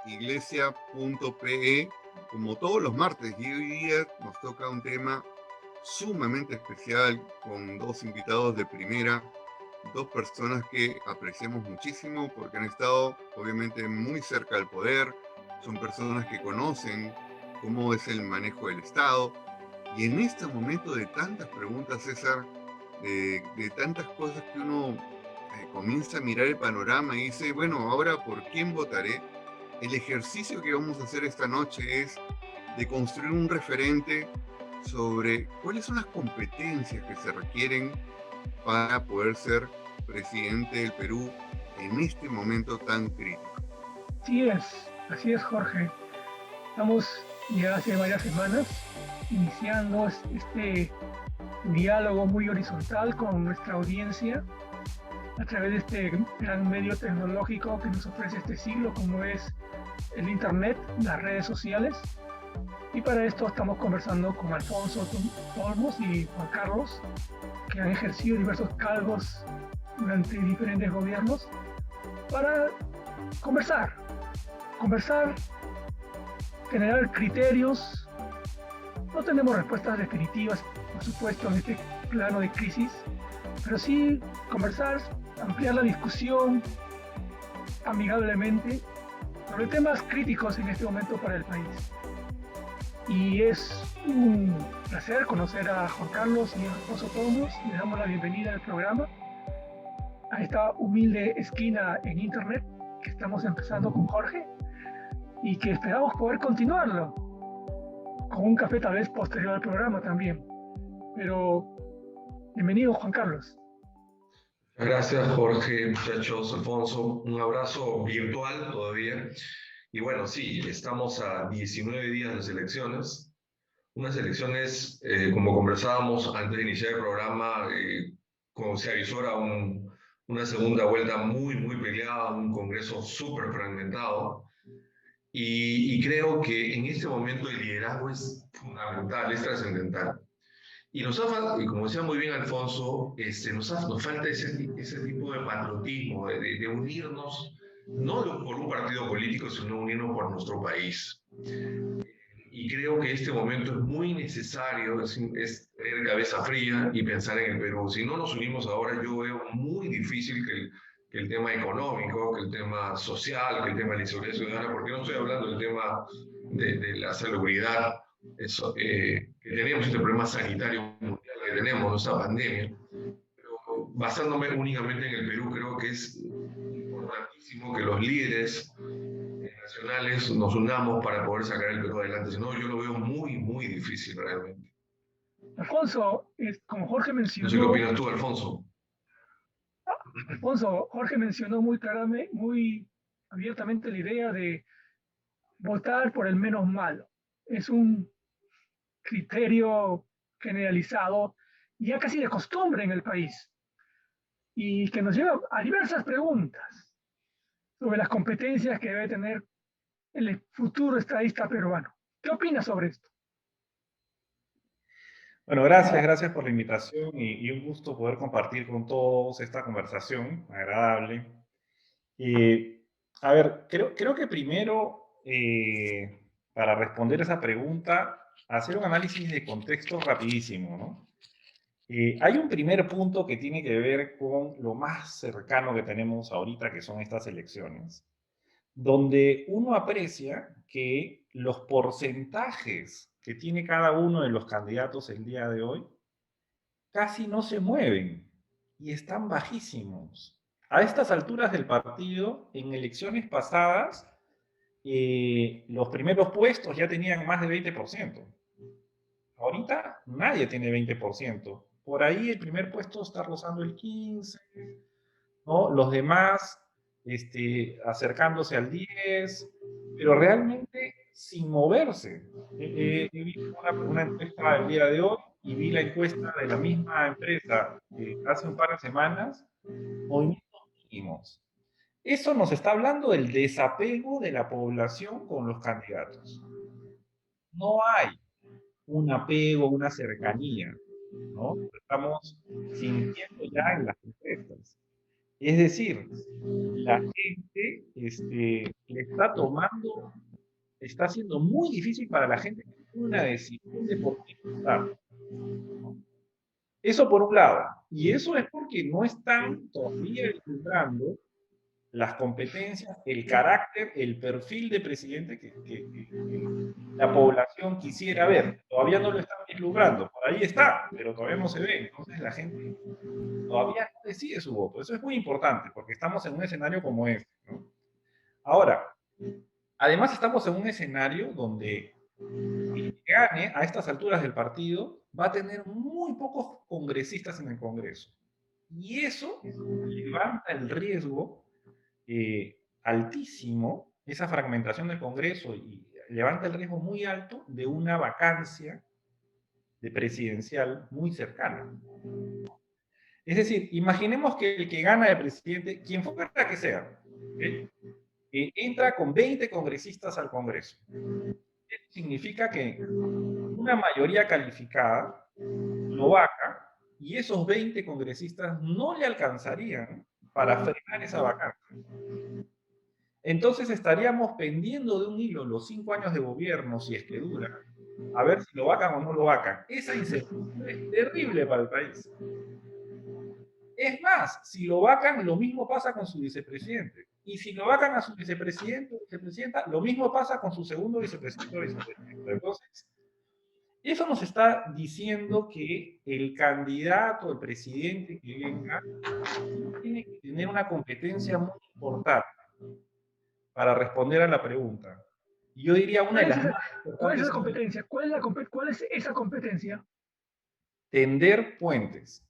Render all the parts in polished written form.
iglesia.pe, como todos los martes, y hoy día nos toca un tema sumamente especial con dos invitados de primera, dos personas que apreciamos muchísimo porque han estado obviamente muy cerca del poder, son personas que conocen cómo es el manejo del Estado, y en este momento de tantas preguntas, César, de tantas cosas que uno comienza a mirar el panorama y dice, bueno, ahora ¿por quién votaré? El ejercicio que vamos a hacer esta noche es de construir un referente sobre cuáles son las competencias que se requieren para poder ser presidente del Perú en este momento tan crítico. Así es, Jorge. Estamos ya hace varias semanas iniciando este diálogo muy horizontal con nuestra audiencia a través de este gran medio tecnológico que nos ofrece este siglo, como es el Internet, las redes sociales. Y para esto estamos conversando con Alfonso Olmos y Juan Carlos, que han ejercido diversos cargos durante diferentes gobiernos, para conversar, generar criterios. No tenemos respuestas definitivas, por supuesto, en este plano de crisis, pero sí conversar, ampliar la discusión amigablemente sobre temas críticos en este momento para el país. Y es un placer conocer a Juan Carlos y a Alfonso Tomos. Le damos la bienvenida al programa, a esta humilde esquina en Internet que estamos empezando con Jorge y que esperamos poder continuarlo con un café tal vez posterior al programa también. Pero bienvenido, Juan Carlos. Gracias, Jorge, muchachos, Alfonso. Un abrazo virtual todavía. Y bueno, sí, estamos a 19 días de las elecciones. Unas elecciones, como conversábamos antes de iniciar el programa, como se avisora una segunda vuelta muy peleada, un Congreso súper fragmentado. Y creo que en este momento el liderazgo es fundamental, es trascendental. Y y como decía muy bien Alfonso, nos falta ese tipo de patriotismo, de unirnos, no por un partido político, sino unirnos por nuestro país. Y creo que este momento es muy necesario, es tener cabeza fría y pensar en el Perú. Si no nos unimos ahora, yo veo muy difícil que el tema económico, que el tema social, que el tema de la inseguridad ciudadana, porque no estoy hablando del tema de la salubridad, que tenemos este problema sanitario mundial que tenemos, esta pandemia, pero basándome únicamente en el Perú, creo que es importantísimo que los líderes nacionales nos unamos para poder sacar el Perú adelante. Si no, yo lo veo muy difícil realmente. Alfonso, como Jorge No sé qué mencionó, opinas tú, Alfonso. Jorge mencionó muy claramente, muy abiertamente la idea de votar por el menos malo. Es un criterio generalizado, ya casi de costumbre en el país, y que nos lleva a diversas preguntas sobre las competencias que debe tener el futuro estadista peruano. ¿Qué opinas sobre esto? Bueno, gracias por la invitación y un gusto poder compartir con todos esta conversación agradable. A ver, creo que primero, para responder esa pregunta, hacer un análisis de contexto rapidísimo, ¿no? Hay un primer punto que tiene que ver con lo más cercano que tenemos ahorita, que son estas elecciones, donde uno aprecia que los porcentajes que tiene cada uno de los candidatos el día de hoy casi no se mueven y están bajísimos. A estas alturas del partido, en elecciones pasadas, los primeros puestos ya tenían más de 20%. Ahorita nadie tiene 20%. Por ahí el primer puesto está rozando el 15%, ¿no? Los demás acercándose al 10%, pero realmente sin moverse. He visto una encuesta del día de hoy y vi la encuesta de la misma empresa hace un par de semanas, movimientos mínimos. Eso nos está hablando del desapego de la población con los candidatos. No hay un apego, una cercanía, ¿no? Lo estamos sintiendo ya en las encuestas. Es decir, la gente le está siendo muy difícil para la gente que tiene una decisión de por qué votar. Eso por un lado. Y eso es porque no están todavía vislumbrando las competencias, el carácter, el perfil de presidente que la población quisiera ver. Todavía no lo están vislumbrando. Por ahí está, pero todavía no se ve. Entonces la gente todavía no decide su voto. Eso es muy importante porque estamos en un escenario como este, ¿no? Ahora, además estamos en un escenario donde el que gane a estas alturas del partido va a tener muy pocos congresistas en el Congreso. Y eso levanta el riesgo altísimo, esa fragmentación del Congreso, y levanta el riesgo muy alto de una vacancia de presidencial muy cercana. Es decir, imaginemos que el que gana de presidente, quien fuera que sea, entra con 20 congresistas al Congreso. Eso significa que una mayoría calificada lo vaca y esos 20 congresistas no le alcanzarían para frenar esa vacancia. Entonces estaríamos pendiendo de un hilo los 5 años de gobierno, si es que dura, a ver si lo vacan o no lo vacan. Esa incertidumbre es terrible para el país. Es más, si lo vacan, lo mismo pasa con su vicepresidente. Y si lo vacan a su vicepresidente o vicepresidenta, lo mismo pasa con su segundo vicepresidente o vicepresidenta. Entonces, eso nos está diciendo que el candidato, el presidente que venga, tiene que tener una competencia muy importante para responder a la pregunta. Y yo diría una de las más importantes. ¿Cuál es esa competencia? ¿Cuál es esa competencia? Tender puentes.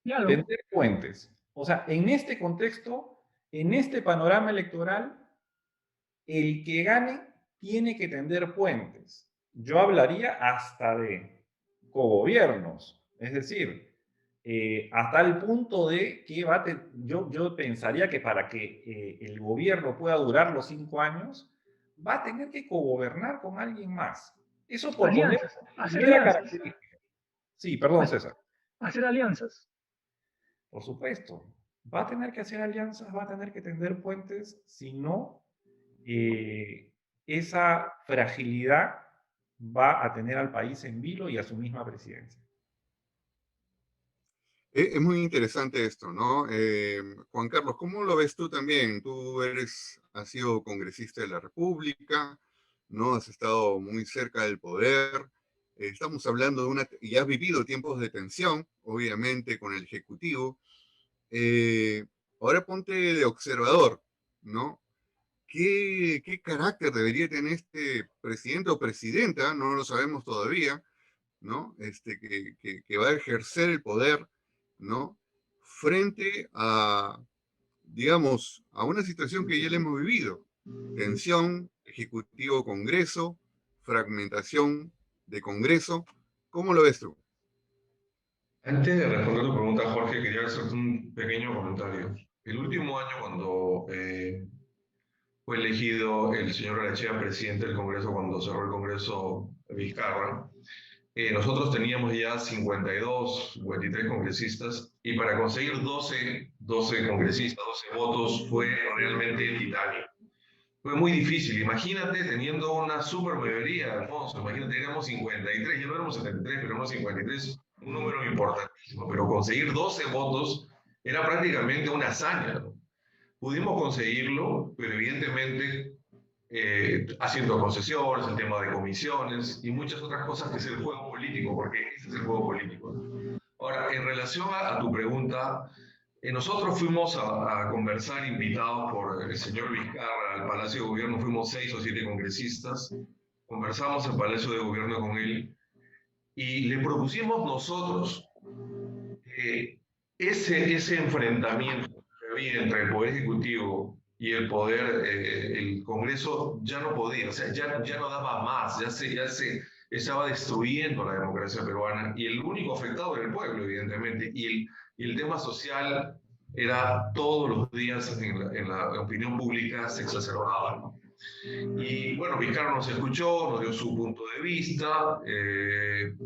Diálogo. Tender puentes. O sea, en este contexto, en este panorama electoral, el que gane tiene que tender puentes. Yo hablaría hasta de cogobiernos, es decir, hasta el punto de que yo pensaría que para que el gobierno pueda durar los 5 años, va a tener que cogobernar con alguien más. Eso por alianzas, poner hacer primera alianzas. característica. Sí, perdón, César. Hacer alianzas. Por supuesto. Va a tener que hacer alianzas, va a tener que tender puentes, si no, esa fragilidad va a tener al país en vilo y a su misma presidencia. Es muy interesante esto, ¿no? Juan Carlos, ¿cómo lo ves tú también? Tú has sido congresista de la República, ¿no? Has estado muy cerca del poder. Estamos hablando y has vivido tiempos de tensión, obviamente, con el Ejecutivo. Ahora ponte de observador, ¿no? ¿Qué carácter debería tener este presidente o presidenta? No lo sabemos todavía, ¿no? Que va a ejercer el poder, ¿no? Frente a, digamos, a una situación que ya le hemos vivido. Tensión, Ejecutivo-Congreso, fragmentación de Congreso. ¿Cómo lo ves tú? Antes de responder tu pregunta, Jorge, quería hacerte un pequeño comentario. El último año, cuando fue elegido el señor Arachea presidente del Congreso, cuando cerró el Congreso Vizcarra, nosotros teníamos ya 52, 53 congresistas, y para conseguir 12 congresistas, 12 votos, fue realmente titánico. Fue muy difícil. Imagínate teniendo una super mayoría, Alfonso. Imagínate, éramos 53, ya no éramos 73, pero éramos 53, un número importantísimo. Pero conseguir 12 votos era prácticamente una hazaña, ¿no? Pudimos conseguirlo, pero evidentemente haciendo concesiones, el tema de comisiones y muchas otras cosas que es el juego político, porque ese es el juego político. Ahora, en relación a tu pregunta, nosotros fuimos a conversar invitados por el señor Vizcarra al Palacio de Gobierno, fuimos 6 o 7 congresistas, conversamos en Palacio de Gobierno con él y le propusimos nosotros ese enfrentamiento que había entre el Poder Ejecutivo y el Poder, el Congreso, ya no podía, o sea, ya no daba más, ya se estaba destruyendo la democracia peruana y el único afectado era el pueblo, evidentemente, y el tema social era todos los días en la opinión pública se exacerbaba, ¿no? Y bueno, Vizcarra nos escuchó, nos dio su punto de vista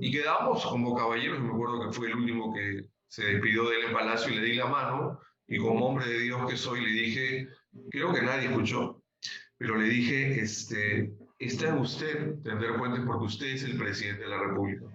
y quedamos como caballeros. Me acuerdo que fue el último que se despidió de él en Palacio y le di la mano y como hombre de Dios que soy le dije, Creo que nadie escuchó, pero le dije, está en usted tender puentes porque usted es el presidente de la República.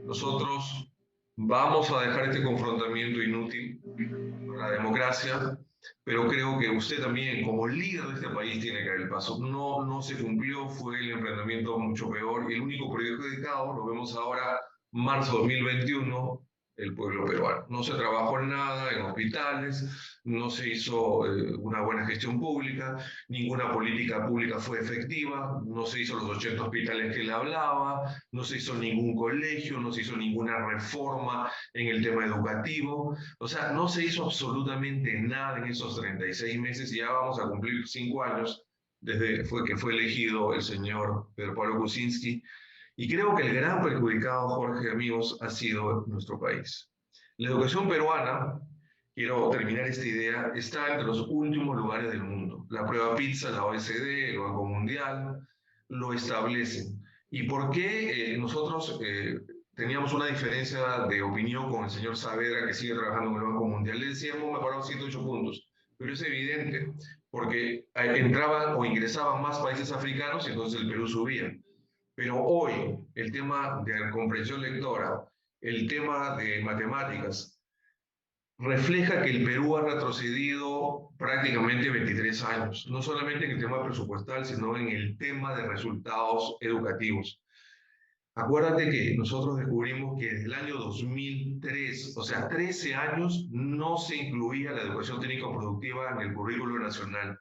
Nosotros vamos a dejar este confrontamiento inútil con la democracia, pero creo que usted también, como líder de este país, tiene que dar el paso. No se cumplió, fue el enfrentamiento mucho peor y el único perjudicado, lo vemos ahora, marzo 2021, el pueblo peruano. No se trabajó en nada, en hospitales, no se hizo una buena gestión pública, ninguna política pública fue efectiva, no se hizo los 80 hospitales que él hablaba, no se hizo ningún colegio, no se hizo ninguna reforma en el tema educativo. O sea, no se hizo absolutamente nada en esos 36 meses y ya vamos a cumplir 5 años desde que fue elegido el señor Pedro Pablo Kuczynski. Y creo que el gran perjudicado, Jorge, amigos, ha sido nuestro país. La educación peruana, quiero terminar esta idea, está entre los últimos lugares del mundo. La prueba PISA, la OECD, el Banco Mundial, lo establecen. ¿Y por qué nosotros teníamos una diferencia de opinión con el señor Saavedra, que sigue trabajando en el Banco Mundial? Le decíamos, mejorado 108 puntos, pero es evidente, porque entraban o ingresaban más países africanos y entonces el Perú subía. Pero hoy el tema de la comprensión lectora, el tema de matemáticas, refleja que el Perú ha retrocedido prácticamente 23 años, no solamente en el tema presupuestal, sino en el tema de resultados educativos. Acuérdate que nosotros descubrimos que desde el año 2003, o sea, 13 años, no se incluía la educación técnico-productiva en el currículo nacional.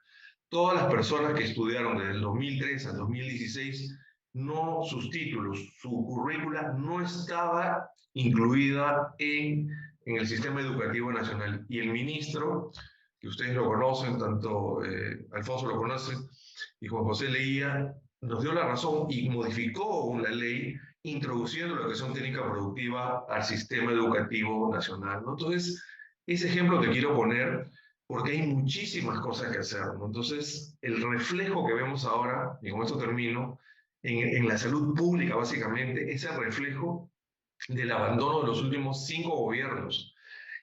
Todas las personas que estudiaron desde el 2003 al 2016, no sus títulos, su currícula no estaba incluida en el sistema educativo nacional. Y el ministro, que ustedes lo conocen, tanto Alfonso lo conoce y Juan José Leía, nos dio la razón y modificó la ley introduciendo la educación técnica productiva al sistema educativo nacional, ¿no? Entonces, ese ejemplo te quiero poner porque hay muchísimas cosas que hacer, ¿no? Entonces, el reflejo que vemos ahora, y con esto termino, en la salud pública básicamente, es el reflejo del abandono de los últimos 5 gobiernos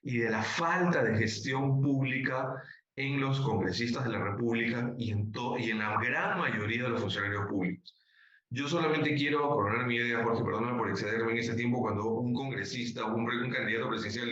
y de la falta de gestión pública en los congresistas de la República y en la gran mayoría de los funcionarios públicos. Yo solamente quiero coronar mi idea, Jorge, perdóname por excederme en ese tiempo, cuando un congresista, un candidato presidencial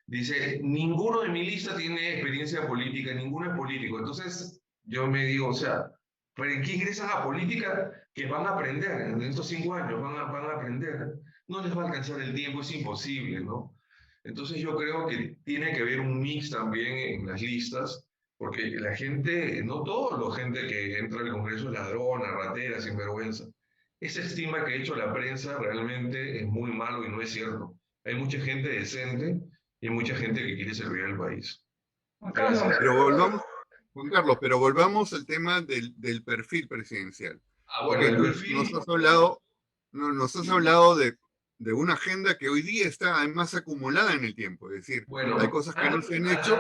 dice, ninguno de mi lista tiene experiencia política, ninguno es político. Entonces, yo me digo, o sea, ¿para qué ingresan a política que van a aprender? En estos 5 años van a aprender. No les va a alcanzar el tiempo, es imposible, ¿no? Entonces yo creo que tiene que haber un mix también en las listas, porque la gente, no toda la gente que entra al Congreso es ladrona, ratera, sinvergüenza. Esa estima que ha hecho la prensa realmente es muy malo y no es cierto. Hay mucha gente decente y hay mucha gente que quiere servir al país. Juan Carlos, Gracias. Pero volvamos, Juan Carlos, pero volvamos al tema del perfil presidencial. Bueno, el perfil... Nos has hablado de una agenda que hoy día está además acumulada en el tiempo, es decir, Bueno, hay cosas que no se han hecho.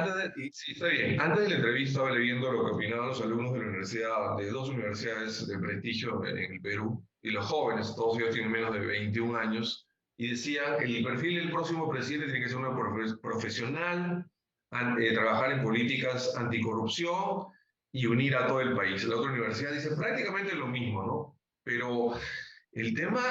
Sí, está bien. Antes de la entrevista estaba leyendo lo que opinaban los alumnos de la universidad, de 2 universidades de prestigio en el Perú, y los jóvenes, todos ellos tienen menos de 21 años, y decía que el perfil del próximo presidente tiene que ser una profesional, trabajar en políticas anticorrupción y unir a todo el país. La otra universidad dice prácticamente lo mismo, ¿no? Pero el tema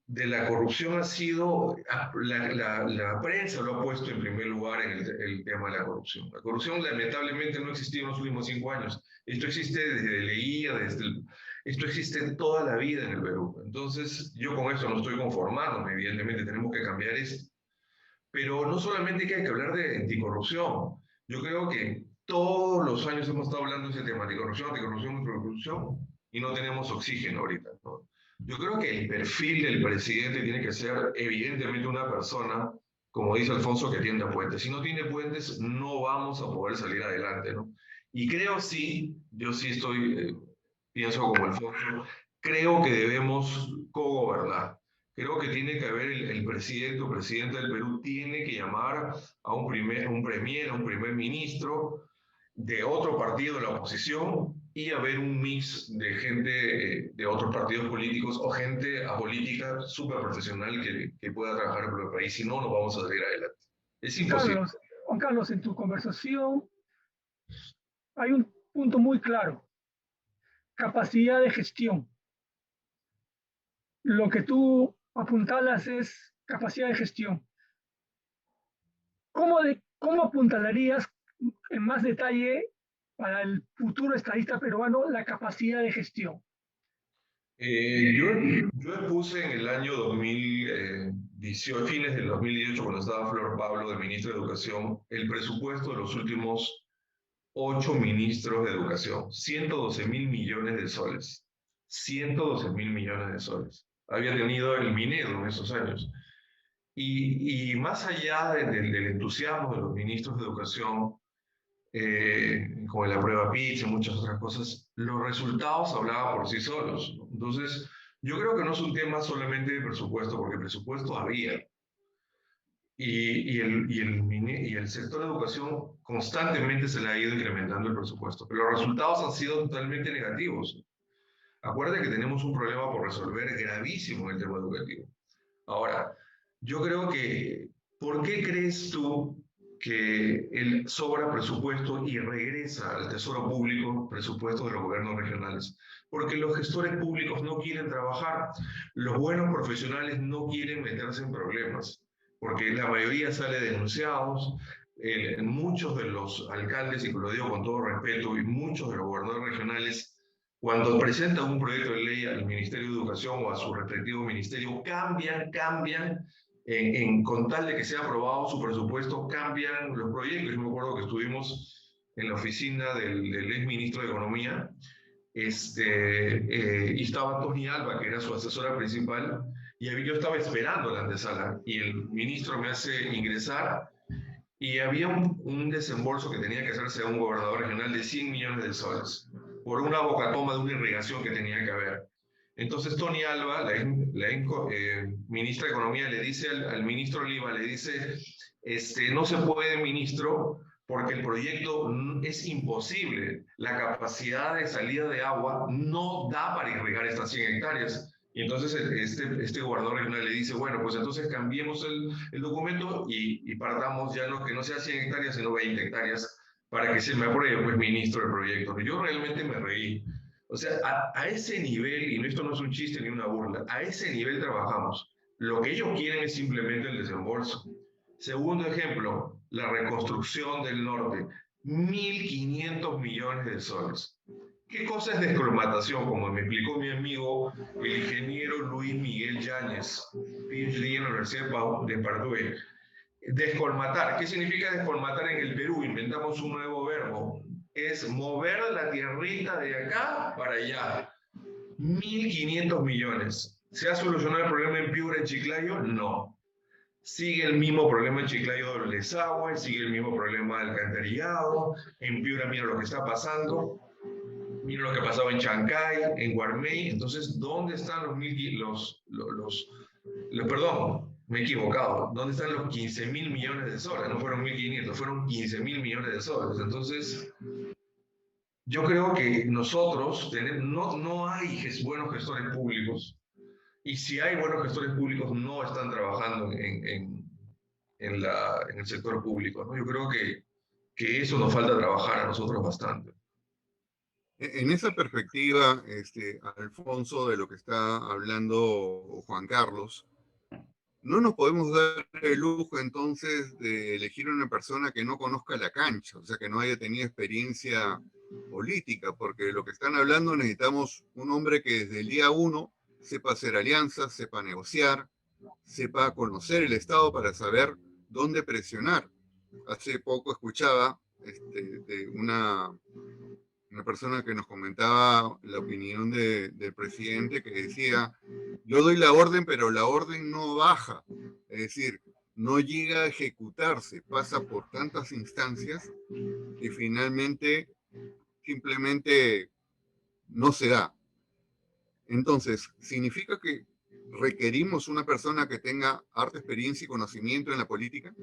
de la corrupción ha sido, la prensa lo ha puesto en primer lugar en el tema de la corrupción. La corrupción lamentablemente no ha existido en los últimos 5 años. Esto existe desde Leía, esto existe toda la vida en el Perú. Entonces yo con esto no estoy conformándome, evidentemente tenemos que cambiar esto. Pero no solamente que hay que hablar de anticorrupción. Yo creo que todos los años hemos estado hablando de ese tema, anticorrupción, y no tenemos oxígeno ahorita, ¿no? Yo creo que el perfil del presidente tiene que ser evidentemente una persona, como dice Alfonso, que tienda puentes. Si no tiene puentes, no vamos a poder salir adelante, ¿no? Y creo yo sí estoy, pienso como Alfonso, creo que debemos cogobernar. Creo que tiene que haber el presidente o presidenta del Perú tiene que llamar a un primer ministro de otro partido de la oposición y haber un mix de gente de otros partidos políticos o gente apolítica súper profesional que pueda trabajar por el país. Si no, no vamos a salir adelante. Es imposible. Juan Carlos, en tu conversación hay un punto muy claro: capacidad de gestión. Lo que tú apuntalas es capacidad de gestión. ¿Cómo apuntalarías en más detalle para el futuro estadista peruano la capacidad de gestión? Yo puse en el año 2018, fines del 2018, cuando estaba Flor Pablo de ministro de Educación, el presupuesto de los últimos 8 ministros de Educación: 112.000 millones de soles. 112.000 millones de soles. Había tenido el Minedo en esos años. Y más allá del entusiasmo de los ministros de Educación, con la prueba PISA y muchas otras cosas, los resultados hablaban por sí solos, ¿no? Entonces, yo creo que no es un tema solamente de presupuesto, porque presupuesto había. Y el sector de educación constantemente se le ha ido incrementando el presupuesto, pero los resultados han sido totalmente negativos. Acuérdate que tenemos un problema por resolver gravísimo en el tema educativo. Ahora, yo creo que, ¿por qué crees tú que el sobra presupuesto y regresa al Tesoro Público presupuesto de los gobiernos regionales? Porque los gestores públicos no quieren trabajar, los buenos profesionales no quieren meterse en problemas, porque la mayoría sale denunciados. Muchos de los alcaldes, y lo digo con todo respeto, y muchos de los gobernadores regionales, cuando presentan un proyecto de ley al Ministerio de Educación o a su respectivo ministerio, cambian, con tal de que sea aprobado su presupuesto, cambian los proyectos. Yo me acuerdo que estuvimos en la oficina del ex ministro de Economía, y estaba Tony Alba, que era su asesora principal, y yo estaba esperando la antesala, y el ministro me hace ingresar, y había un desembolso que tenía que hacerse a un gobernador regional de 100 millones de soles por una bocatoma de una irrigación que tenía que haber. Entonces Tony Alba, ministra de Economía, le dice al ministro Oliva, le dice, no se puede, ministro, porque el proyecto es imposible. La capacidad de salida de agua no da para irrigar estas 100 hectáreas. Y entonces este gobernador regional le dice, bueno, pues entonces cambiemos el documento y partamos ya no, que no sea 100 hectáreas, sino 20 hectáreas, para que se me apruebe, pues, ministro, el proyecto. Yo realmente me reí. O sea, a ese nivel, y esto no es un chiste ni una burla, a ese nivel trabajamos. Lo que ellos quieren es simplemente el desembolso. Segundo ejemplo, la reconstrucción del norte. 1.500 millones de soles. ¿Qué cosa es descolmatación? Como me explicó mi amigo, el ingeniero Luis Miguel Yáñez, PhD en la Universidad de Padue. Descolmatar. ¿Qué significa descolmatar en el Perú? Inventamos un nuevo verbo. Es mover la tierrita de acá para allá. 1.500 millones. ¿Se ha solucionado el problema en Piura, en Chiclayo? No. Sigue el mismo problema en Chiclayo del desagüe, sigue el mismo problema del alcantarillado. En Piura, mira lo que está pasando. Mira lo que pasaba en Chancay, en Guarmey. Entonces, ¿dónde están perdón, me he equivocado. ¿Dónde están los 15.000 millones de soles? No fueron 1.500, fueron 15.000 millones de soles. Entonces, yo creo que nosotros no hay buenos gestores públicos. Y si hay buenos gestores públicos, no están trabajando en el sector público, ¿no? Yo creo que eso nos falta trabajar a nosotros bastante. En esa perspectiva, Alfonso, de lo que está hablando Juan Carlos, no nos podemos dar el lujo entonces de elegir una persona que no conozca la cancha, o sea, que no haya tenido experiencia política, porque lo que están hablando, necesitamos un hombre que desde el día uno sepa hacer alianzas, sepa negociar, sepa conocer el Estado para saber dónde presionar. Hace poco escuchaba de una persona que nos comentaba la opinión del presidente, que decía, yo doy la orden, pero la orden no baja, es decir, no llega a ejecutarse, pasa por tantas instancias que finalmente simplemente no se da. Entonces, ¿significa que requerimos una persona que tenga harta experiencia y conocimiento en la política?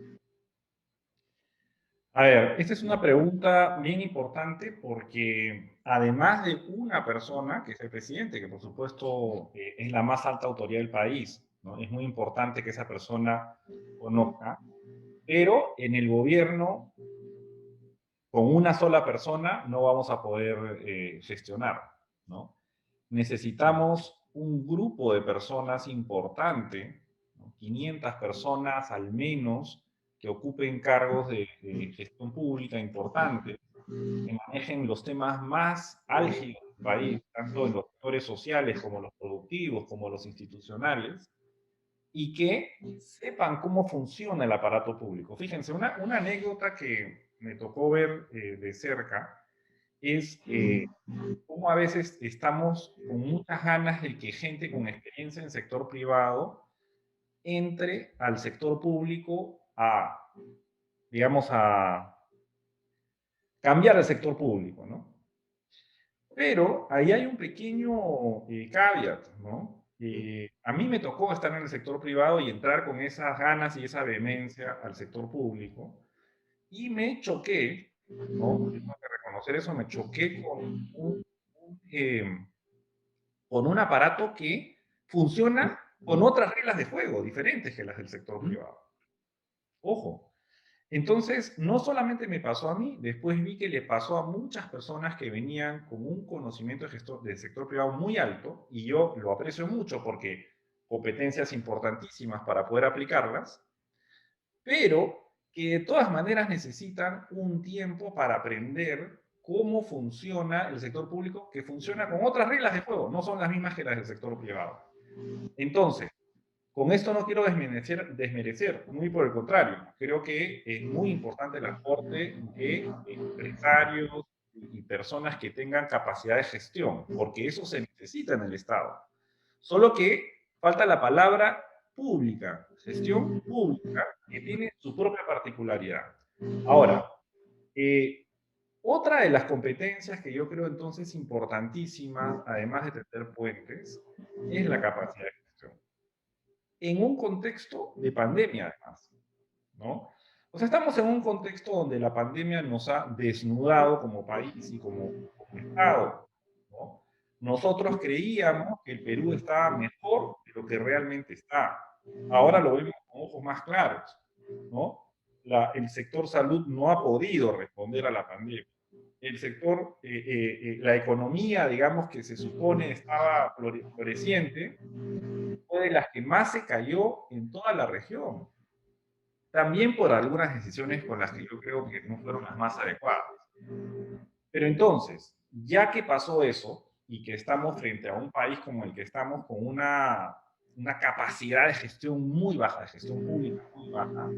A ver, esta es una pregunta bien importante porque además de una persona, que es el presidente, que por supuesto es la más alta autoridad del país, ¿no? Es muy importante que esa persona conozca, pero en el gobierno con una sola persona no vamos a poder gestionar, ¿no? Necesitamos un grupo de personas importante, ¿no? 500 personas al menos que ocupen cargos de gestión pública importantes, que manejen los temas más álgidos del país, tanto en los sectores sociales como los productivos, como los institucionales, y que sepan cómo funciona el aparato público. Fíjense, una anécdota que me tocó ver de cerca es cómo a veces estamos con muchas ganas de que gente con experiencia en sector privado entre al sector público a, digamos, a cambiar el sector público, ¿no? Pero ahí hay un pequeño caveat, ¿no? A mí me tocó estar en el sector privado y entrar con esas ganas y esa vehemencia al sector público y me choqué, ¿no? Tengo que reconocer eso, me choqué con un aparato que funciona con otras reglas de juego diferentes que las del sector privado. Ojo. Entonces, no solamente me pasó a mí, después vi que le pasó a muchas personas que venían con un conocimiento del sector privado muy alto, y yo lo aprecio mucho porque competencias importantísimas para poder aplicarlas, pero que de todas maneras necesitan un tiempo para aprender cómo funciona el sector público, que funciona con otras reglas de juego, no son las mismas que las del sector privado. Entonces, con esto no quiero desmerecer, muy por el contrario, creo que es muy importante el aporte de empresarios y personas que tengan capacidad de gestión, porque eso se necesita en el Estado. Solo que falta la palabra pública, gestión pública, que tiene su propia particularidad. Ahora, otra de las competencias que yo creo entonces importantísima, además de tender puentes, es la capacidad de gestión. En un contexto de pandemia, además, ¿no? O sea, estamos en un contexto donde la pandemia nos ha desnudado como país y como Estado, ¿no? Nosotros creíamos que el Perú estaba mejor de lo que realmente está. Ahora lo vemos con ojos más claros, ¿no? El sector salud no ha podido responder a la pandemia. El sector, la economía, digamos, que se supone estaba floreciente, fue de las que más se cayó en toda la región. También por algunas decisiones con las que yo creo que no fueron las más adecuadas. Pero entonces, ya que pasó eso y que estamos frente a un país como el que estamos con una capacidad de gestión muy baja, de gestión pública muy baja,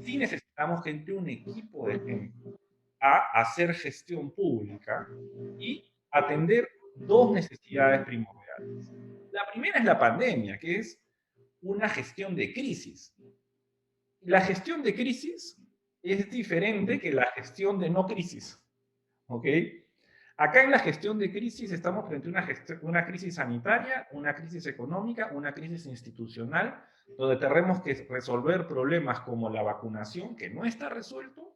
sí necesitamos que entre un equipo de gente a hacer gestión pública y atender dos necesidades primordiales. La primera es la pandemia, que es una gestión de crisis. La gestión de crisis es diferente que la gestión de no crisis. ¿Ok? Acá en la gestión de crisis estamos frente a una crisis sanitaria, una crisis económica, una crisis institucional, donde tenemos que resolver problemas como la vacunación, que no está resuelto,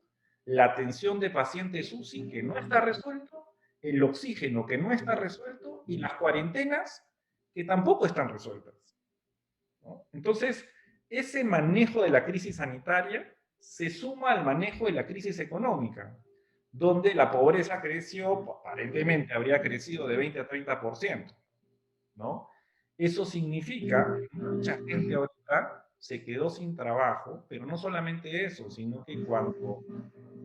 la atención de pacientes UCI, que no está resuelto, el oxígeno, que no está resuelto, y las cuarentenas, que tampoco están resueltas, ¿no? Entonces, ese manejo de la crisis sanitaria se suma al manejo de la crisis económica, donde la pobreza creció, aparentemente habría crecido de 20 a 30%, ¿no? Eso significa que mucha gente ahorita se quedó sin trabajo, pero no solamente eso, sino que cuando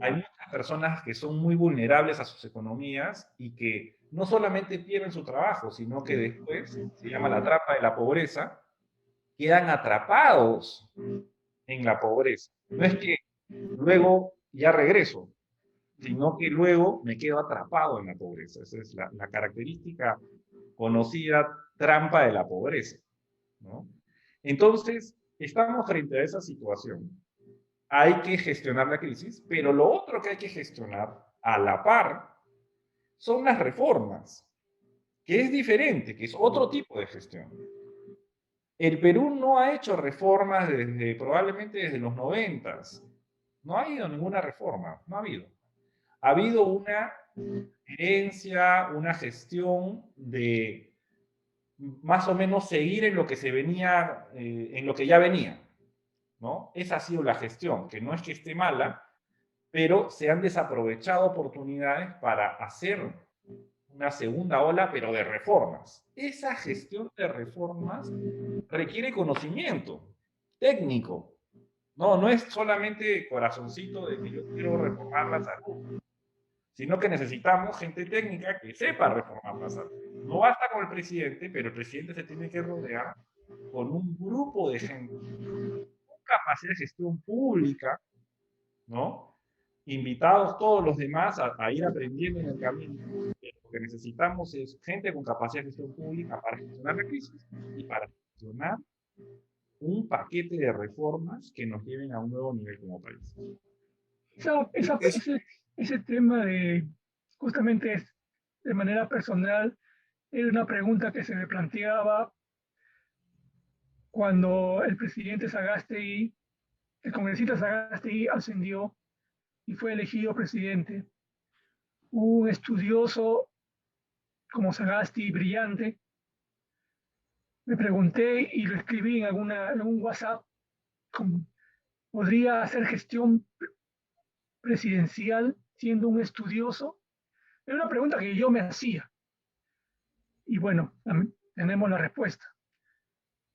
hay muchas personas que son muy vulnerables a sus economías y que no solamente pierden su trabajo, sino que después, se llama la trampa de la pobreza, quedan atrapados en la pobreza. No es que luego ya regreso, sino que luego me quedo atrapado en la pobreza. Esa es la característica conocida trampa de la pobreza, ¿no? Entonces, estamos frente a esa situación. Hay que gestionar la crisis, pero lo otro que hay que gestionar a la par son las reformas, que es diferente, que es otro tipo de gestión. El Perú no ha hecho reformas probablemente desde los 90. No ha habido ninguna reforma, no ha habido. Ha habido una gerencia, una gestión de más o menos seguir en lo que se venía, en lo que ya venía, ¿no? Esa ha sido la gestión, que no es que esté mala, pero se han desaprovechado oportunidades para hacer una segunda ola, pero de reformas. Esa gestión de reformas requiere conocimiento técnico. No es solamente corazoncito de que yo quiero reformar la salud, sino que necesitamos gente técnica que sepa reformar la salud. No basta con el presidente, pero el presidente se tiene que rodear con un grupo de gente con capacidad de gestión pública, ¿no? Invitados todos los demás a ir aprendiendo en el camino. Lo que necesitamos es gente con capacidad de gestión pública para gestionar la crisis y para gestionar un paquete de reformas que nos lleven a un nuevo nivel como país. Es, Ese tema de, justamente de manera personal, era una pregunta que se me planteaba cuando el presidente Sagasti, el congresista Sagasti ascendió y fue elegido presidente. Un estudioso como Sagasti, brillante, me pregunté y lo escribí en un WhatsApp, ¿podría hacer gestión presidencial siendo un estudioso? Era una pregunta que yo me hacía. Y bueno, tenemos la respuesta.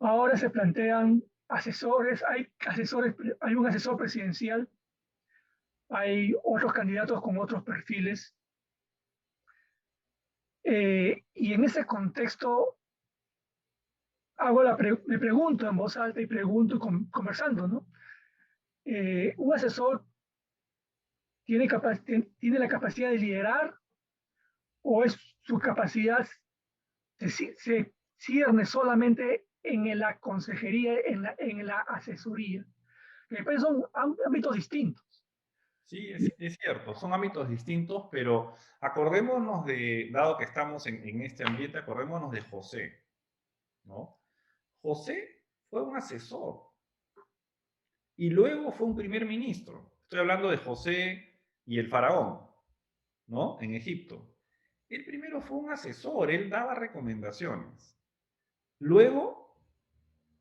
Ahora se plantean asesores, hay un asesor presidencial, hay otros candidatos con otros perfiles. Y en ese contexto me pregunto en voz alta y pregunto conversando, ¿no? ¿Un asesor tiene la capacidad de liderar o es su capacidad se cierne solamente en la consejería, en la asesoría? Que son ámbitos distintos. Sí, es cierto, son ámbitos distintos, pero acordémonos dado que estamos en este ambiente, acordémonos de José, ¿no? José fue un asesor y luego fue un primer ministro. Estoy hablando de José y el faraón, ¿no? En Egipto. Él primero fue un asesor, él daba recomendaciones. Luego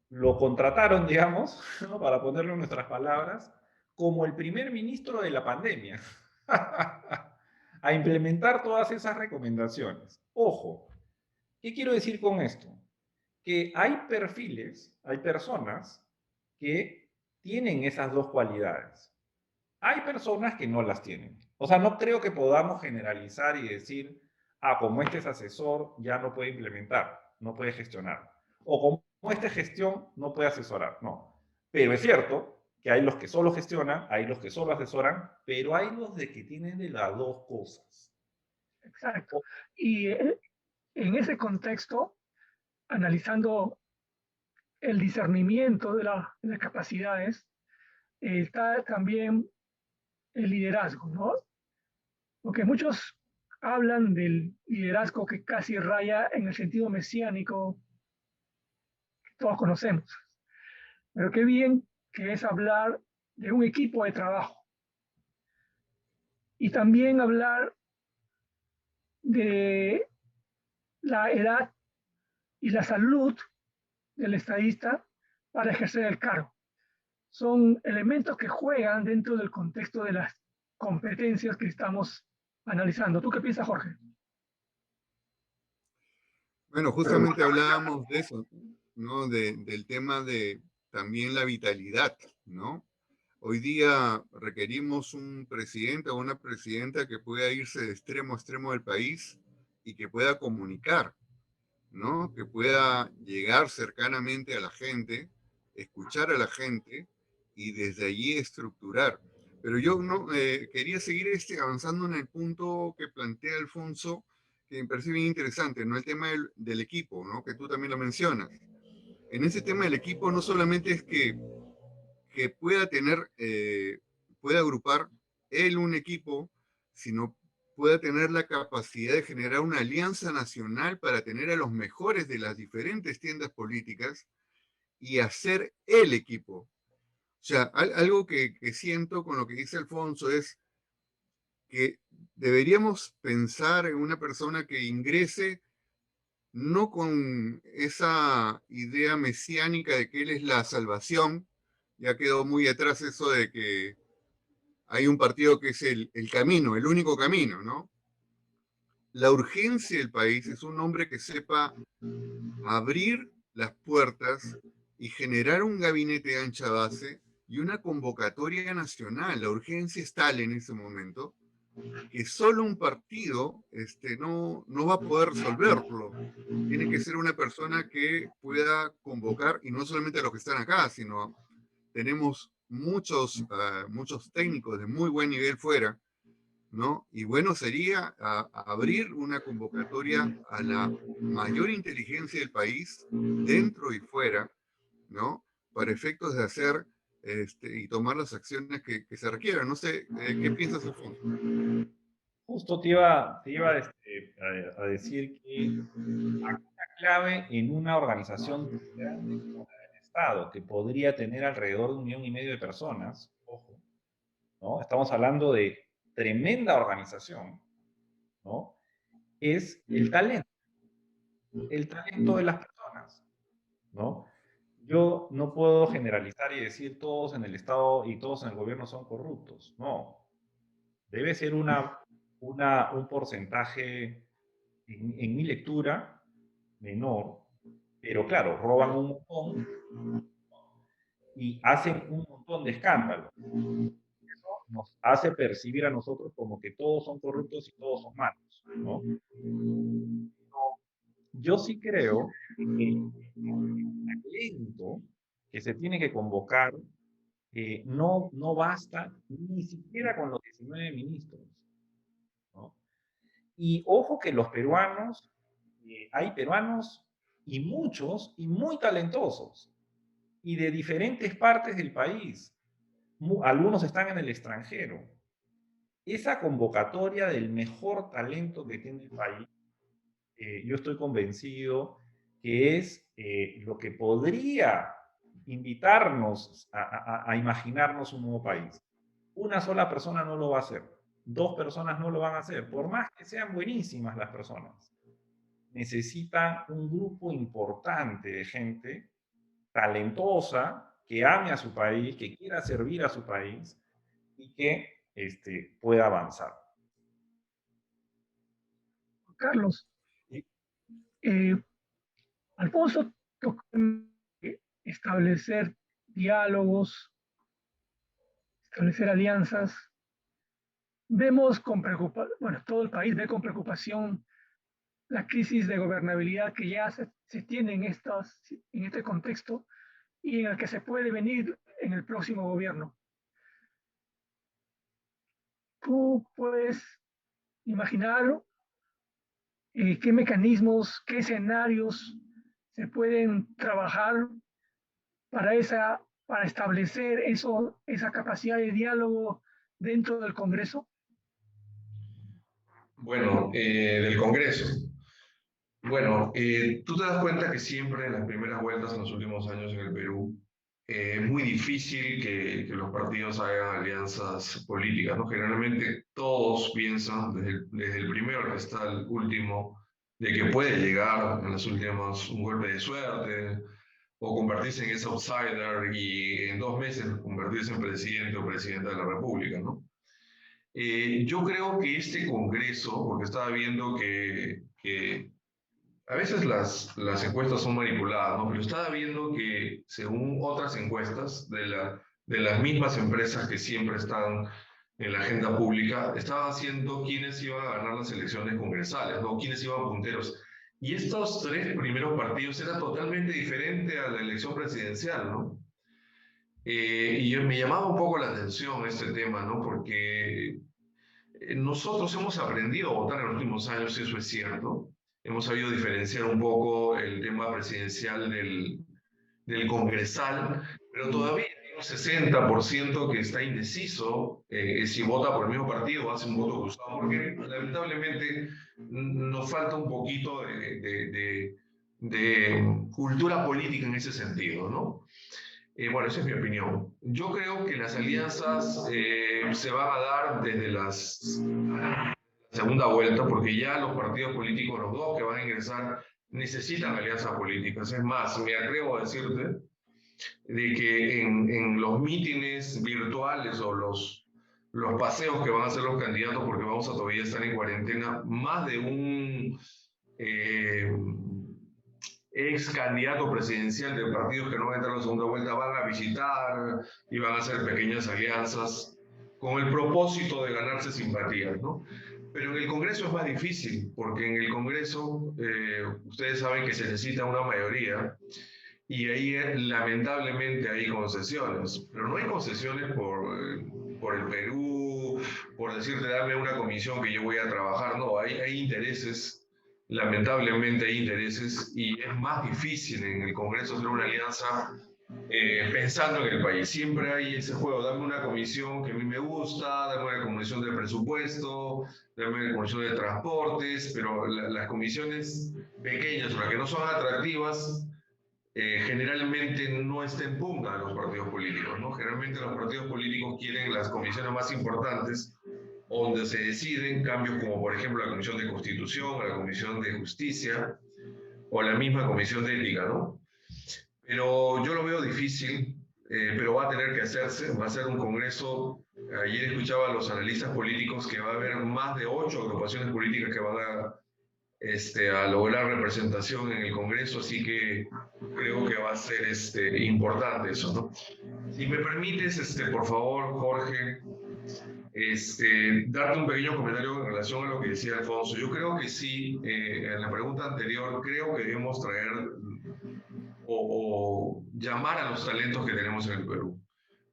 lo contrataron, digamos, ¿no? Para ponerlo en nuestras palabras, como el primer ministro de la pandemia, a implementar todas esas recomendaciones. Ojo, ¿qué quiero decir con esto? Que hay perfiles, hay personas que tienen esas dos cualidades. Hay personas que no las tienen. O sea, no creo que podamos generalizar y decir, como este es asesor, ya no puede implementar, no puede gestionar. O como esta gestión, no puede asesorar. No. Pero es cierto que hay los que solo gestionan, hay los que solo asesoran, pero hay los de que tienen de las dos cosas. Exacto. Y en ese contexto, analizando el discernimiento de las capacidades, está también el liderazgo, ¿no? Porque muchos hablan del liderazgo que casi raya en el sentido mesiánico que todos conocemos. Pero qué bien que es hablar de un equipo de trabajo. Y también hablar de la edad y la salud del estadista para ejercer el cargo. Son elementos que juegan dentro del contexto de las competencias que estamos analizando. ¿Tú qué piensas, Jorge? bueno, justamente hablábamos de eso, ¿no? Del tema de también la vitalidad, ¿no? Hoy día requerimos un presidente o una presidenta que pueda irse de extremo a extremo del país y que pueda comunicar, ¿no? Que pueda llegar cercanamente a la gente, escuchar a la gente y desde allí estructurar. Pero yo no quería seguir avanzando en el punto que plantea Alfonso, que me parece bien interesante, ¿no? El tema del equipo, ¿no? Que tú también lo mencionas. En ese tema del equipo no solamente es que pueda tener, pueda agrupar él un equipo, sino pueda tener la capacidad de generar una alianza nacional para tener a los mejores de las diferentes tiendas políticas y hacer el equipo. O sea, algo que siento con lo que dice Alfonso es que deberíamos pensar en una persona que ingrese no con esa idea mesiánica de que él es la salvación, ya quedó muy atrás eso de que hay un partido que es el camino, el único camino, ¿no? La urgencia del país es un hombre que sepa abrir las puertas y generar un gabinete de ancha base y una convocatoria nacional. La urgencia es tal en ese momento que solo un partido no va a poder resolverlo. Tiene que ser una persona que pueda convocar, y no solamente a los que están acá, sino tenemos muchos técnicos de muy buen nivel fuera, ¿no? Y bueno, sería abrir una convocatoria a la mayor inteligencia del país, dentro y fuera, ¿no? Para efectos de hacer y tomar las acciones que se requieran. No sé, ¿qué piensas, Alfonso? Justo te iba a decir que la clave en una organización tan grande como la del Estado, que podría tener alrededor de 1,5 millones de personas, ojo, ¿no? Estamos hablando de tremenda organización, ¿no? Es el talento de las personas, ¿no? Yo no puedo generalizar y decir todos en el Estado y todos en el gobierno son corruptos, no. Debe ser un porcentaje, en mi lectura, menor, pero claro, roban un montón y hacen un montón de escándalos. Eso nos hace percibir a nosotros como que todos son corruptos y todos son malos, ¿no? Yo sí creo que el talento que se tiene que convocar no basta ni siquiera con los 19 ministros, ¿no? Y ojo que los peruanos, hay peruanos y muchos y muy talentosos y de diferentes partes del país. Algunos están en el extranjero. Esa convocatoria del mejor talento que tiene el país, yo estoy convencido que es lo que podría invitarnos a imaginarnos un nuevo país. Una sola persona no lo va a hacer, 2 personas no lo van a hacer, por más que sean buenísimas las personas. Necesitan un grupo importante de gente talentosa, que ame a su país, que quiera servir a su país y que pueda avanzar. Carlos, Alfonso tocó establecer diálogos, establecer alianzas. Vemos con preocupación, bueno, todo el país ve con preocupación la crisis de gobernabilidad que ya se tiene en este contexto y en el que se puede venir en el próximo gobierno. ¿Tú puedes imaginar qué mecanismos, qué escenarios se pueden trabajar para establecer esa capacidad de diálogo dentro del Congreso? Bueno, del Congreso. Bueno, tú te das cuenta que siempre en las primeras vueltas en los últimos años en el Perú es muy difícil que los partidos hagan alianzas políticas, ¿no? Generalmente todos piensan, desde el primero hasta el último, de que puede llegar en las últimas un golpe de suerte o convertirse en ese outsider y en 2 meses convertirse en presidente o presidenta de la República, ¿no? Yo creo que este Congreso, porque estaba viendo que a veces las encuestas son manipuladas, ¿no? Pero estaba viendo que según otras encuestas de las mismas empresas que siempre están en la agenda pública, estaban haciendo quiénes iban a ganar las elecciones congresales, ¿no? Quiénes iban punteros. Y estos 3 primeros partidos eran totalmente diferentes a la elección presidencial, ¿no? Y me llamaba un poco la atención este tema, ¿no? Porque nosotros hemos aprendido a votar en los últimos años, eso es cierto. Hemos sabido diferenciar un poco el tema presidencial del congresal, pero todavía hay un 60% que está indeciso si vota por el mismo partido o hace un voto cruzado, porque lamentablemente nos falta un poquito de cultura política en ese sentido, ¿no? Bueno, esa es mi opinión. Yo creo que las alianzas se van a dar desde la segunda vuelta, porque ya los partidos políticos, los 2 que van a ingresar, necesitan alianzas políticas. Es más, me atrevo a decirte de que en los mítines virtuales o los paseos que van a hacer los candidatos, porque vamos a todavía estar en cuarentena, más de un ex candidato presidencial de partidos que no van a entrar a la segunda vuelta van a visitar y van a hacer pequeñas alianzas con el propósito de ganarse simpatías, ¿no? Pero en el Congreso es más difícil, porque en el Congreso ustedes saben que se necesita una mayoría y ahí lamentablemente hay concesiones, pero no hay concesiones por el Perú, por decirte dame una comisión que yo voy a trabajar, no, hay intereses, lamentablemente hay intereses y es más difícil en el Congreso hacer una alianza pensando en el país. Siempre hay ese juego, dame una comisión que a mí me gusta, dame una comisión de presupuesto, dame una comisión de transportes, pero las comisiones pequeñas o las que no son atractivas, generalmente no está en pugna de los partidos políticos, ¿no? Generalmente los partidos políticos quieren las comisiones más importantes, donde se deciden cambios como, por ejemplo, la Comisión de Constitución, la Comisión de Justicia o la misma Comisión de Ética, ¿no? Pero yo lo veo difícil, pero va a tener que hacerse, va a ser un congreso. Ayer escuchaba a los analistas políticos que va a haber más de 8 agrupaciones políticas que van a lograr representación en el Congreso, así que creo que va a ser importante eso, ¿no? Si me permites, por favor, Jorge, darte un pequeño comentario en relación a lo que decía Alfonso. Yo creo que sí, en la pregunta anterior, creo que debemos traer o llamar a los talentos que tenemos en el Perú.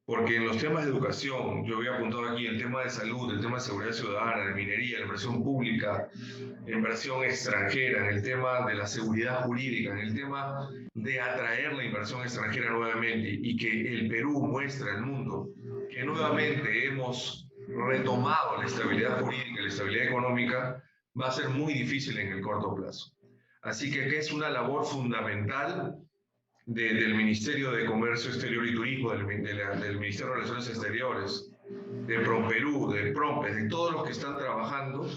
Porque en los temas de educación, yo había apuntado aquí el tema de salud, el tema de seguridad ciudadana, de minería, la inversión pública, la inversión extranjera, en el tema de la seguridad jurídica, en el tema de atraer la inversión extranjera nuevamente y que el Perú muestre al mundo que nuevamente hemos retomado la estabilidad jurídica y la estabilidad económica, va a ser muy difícil en el corto plazo. Así que es una labor fundamental del Ministerio de Comercio Exterior y Turismo, del Ministerio de Relaciones Exteriores, de PROMPERÚ, de PROMPES, de todos los que están trabajando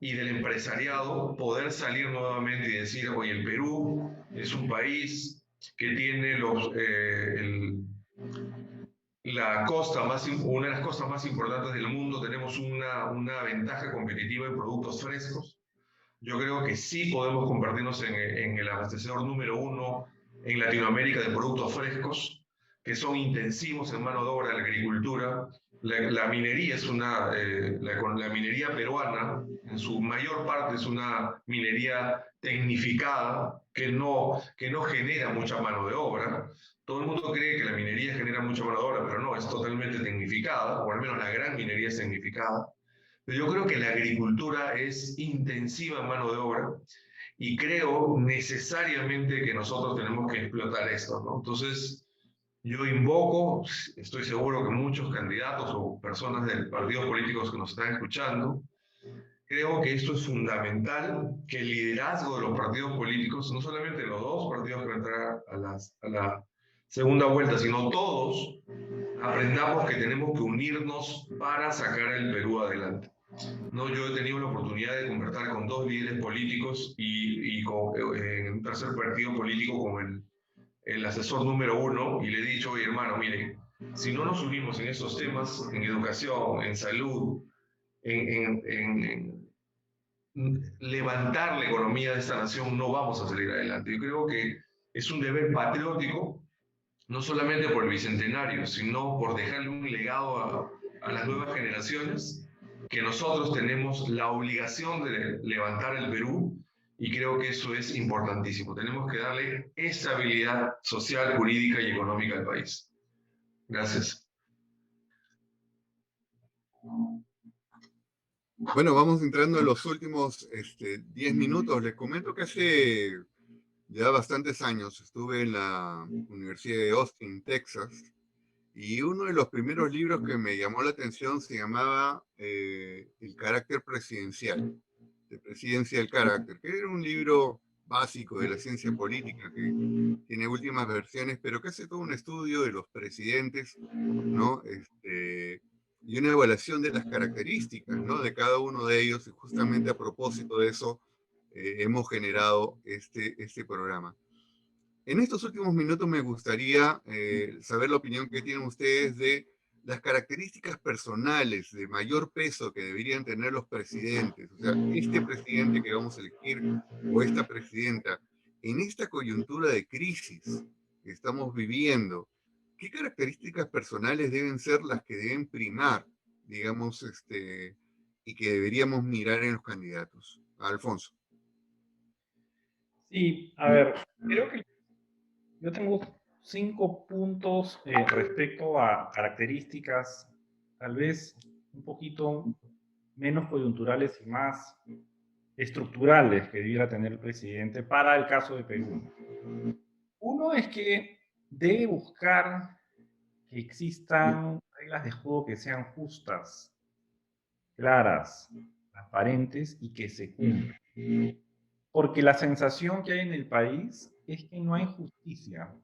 y del empresariado, poder salir nuevamente y decir, oye, el Perú es un país que tiene la costa una de las costas más importantes del mundo, tenemos una ventaja competitiva en productos frescos. Yo creo que sí podemos convertirnos en el abastecedor número 1 en Latinoamérica de productos frescos, que son intensivos en mano de obra, la agricultura. La minería es la minería peruana, en su mayor parte es una minería tecnificada, que no genera mucha mano de obra. Todo el mundo cree que la minería genera mucha mano de obra, pero no, es totalmente tecnificada, o al menos la gran minería es tecnificada. Pero yo creo que la agricultura es intensiva en mano de obra y creo necesariamente que nosotros tenemos que explotar esto, ¿no? Entonces, yo invoco, estoy seguro que muchos candidatos o personas de partidos políticos que nos están escuchando, creo que esto es fundamental, que el liderazgo de los partidos políticos, no solamente los dos partidos que van a entrar a la segunda vuelta, sino todos, aprendamos que tenemos que unirnos para sacar el Perú adelante. No, yo he tenido la oportunidad de conversar con 2 líderes políticos y en un tercer partido político con el asesor número 1 y le he dicho, oye hermano, miren, si no nos unimos en estos temas, en educación, en salud, en levantar la economía de esta nación, no vamos a salir adelante. Yo creo que es un deber patriótico, no solamente por el Bicentenario, sino por dejarle un legado a las nuevas generaciones, que nosotros tenemos la obligación de levantar el Perú y creo que eso es importantísimo. Tenemos que darle estabilidad social, jurídica y económica al país. Gracias. Bueno, vamos entrando en los últimos 10 minutos. Les comento que hace ya bastantes años estuve en la Universidad de Austin, Texas, y uno de los primeros libros que me llamó la atención se llamaba El carácter presidencial, de Presidencial Carácter, que era un libro básico de la ciencia política que tiene últimas versiones, pero que hace todo un estudio de los presidentes, ¿no? Y una evaluación de las características, ¿no? De cada uno de ellos, y justamente a propósito de eso hemos generado este programa. En estos últimos minutos me gustaría saber la opinión que tienen ustedes de las características personales de mayor peso que deberían tener los presidentes, o sea, este presidente que vamos a elegir o esta presidenta, en esta coyuntura de crisis que estamos viviendo, ¿qué características personales deben ser las que deben primar, digamos, y que deberíamos mirar en los candidatos? Alfonso. Sí, a ver, creo que yo tengo 5 puntos respecto a características, tal vez un poquito menos coyunturales y más estructurales que debiera tener el presidente para el caso de Perú. Uno es que debe buscar que existan reglas de juego que sean justas, claras, transparentes y que se cumplan. Porque la sensación que hay en el país es que no hay justicia,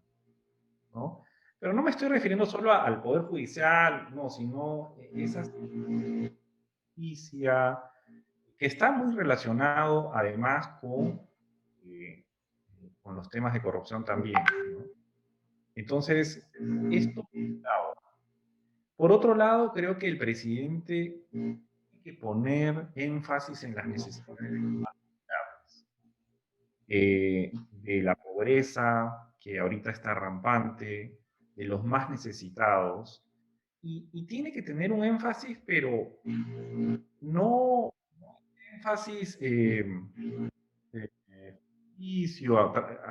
¿no? Pero no me estoy refiriendo solo al Poder Judicial, no, sino esa justicia que está muy relacionado además con los temas de corrupción también, ¿no? Entonces, esto por un lado. Por otro lado, creo que el presidente tiene que poner énfasis en las necesidades de la pobreza, que ahorita está rampante, de los más necesitados, y tiene que tener un énfasis, pero no énfasis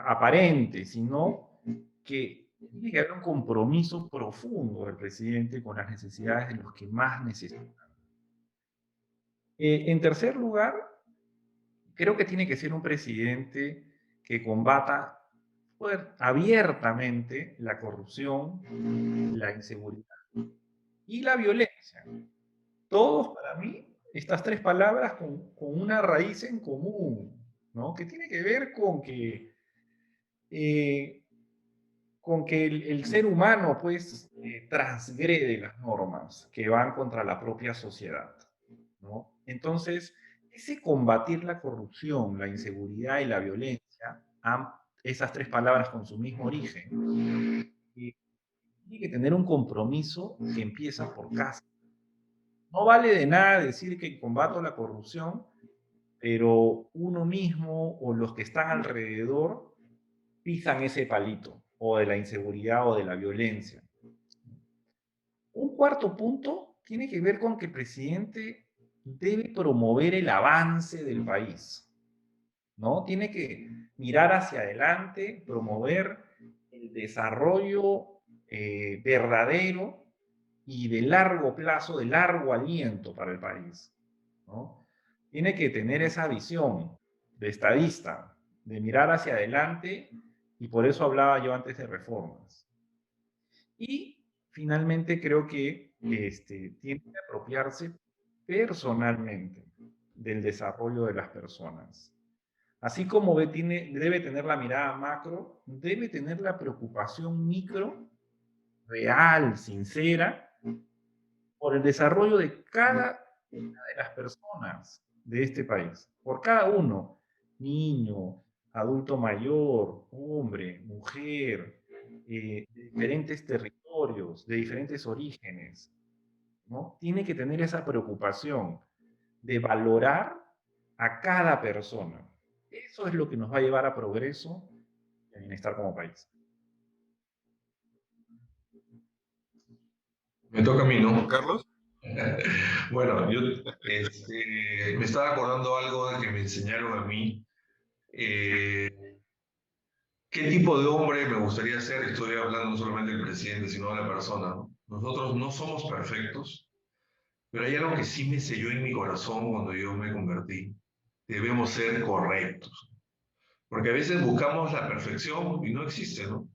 aparente, sino que tiene que haber un compromiso profundo del presidente con las necesidades de los que más necesitan. En tercer lugar, creo que tiene que ser un presidente que combata abiertamente la corrupción, la inseguridad y la violencia. Todos, para mí, estas tres palabras con una raíz en común, ¿no? Que tiene que ver con que el ser humano, pues, transgrede las normas que van contra la propia sociedad, ¿no? Entonces, ese combatir la corrupción, la inseguridad y la violencia, esas tres palabras con su mismo origen, tiene que tener un compromiso que empieza por casa. No vale de nada decir que combato la corrupción, pero uno mismo o los que están alrededor pisan ese palito, o de la inseguridad o de la violencia. Un cuarto punto tiene que ver con que el presidente debe promover el avance del país, ¿no? Tiene que mirar hacia adelante, promover el desarrollo verdadero y de largo plazo, de largo aliento para el país, ¿no? Tiene que tener esa visión de estadista, de mirar hacia adelante, y por eso hablaba yo antes de reformas. Y finalmente creo que tiene que apropiarse personalmente del desarrollo de las personas. Así como debe tener la mirada macro, debe tener la preocupación micro, real, sincera, por el desarrollo de cada una de las personas de este país. Por cada uno, niño, adulto mayor, hombre, mujer, de diferentes territorios, de diferentes orígenes, ¿no? Tiene que tener esa preocupación de valorar a cada persona. Eso es lo que nos va a llevar a progreso y a bienestar como país. Me toca a mí, ¿no? Carlos. Bueno, yo me estaba acordando algo de que me enseñaron a mí. ¿Qué tipo de hombre me gustaría ser? Estoy hablando no solamente del presidente, sino de la persona, ¿no? Nosotros no somos perfectos, pero hay algo que sí me selló en mi corazón cuando yo me convertí. Debemos ser correctos. Porque a veces buscamos la perfección y no existe, ¿no?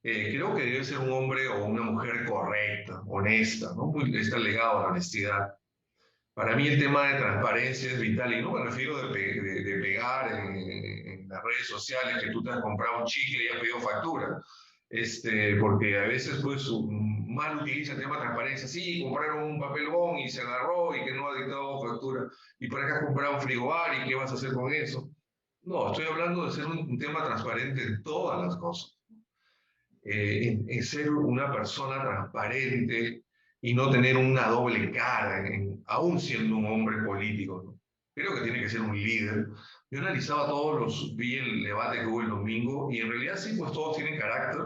Creo que debe ser un hombre o una mujer correcta, honesta, ¿no? Está ligado a la honestidad. Para mí el tema de transparencia es vital y no me refiero de pegar en las redes sociales que tú te has comprado un chicle y has pedido factura. Porque a veces pues mal utiliza el tema de transparencia. Sí, compraron un papel bond y se agarró y que no ha dictado factura. ¿Y para qué has comprado un frigobar y qué vas a hacer con eso? No, estoy hablando de ser un tema transparente en todas las cosas. En ser una persona transparente, y no tener una doble cara, aún siendo un hombre político, ¿no? Creo que tiene que ser un líder. Yo analizaba vi el debate que hubo el domingo y en realidad sí, pues todos tienen carácter.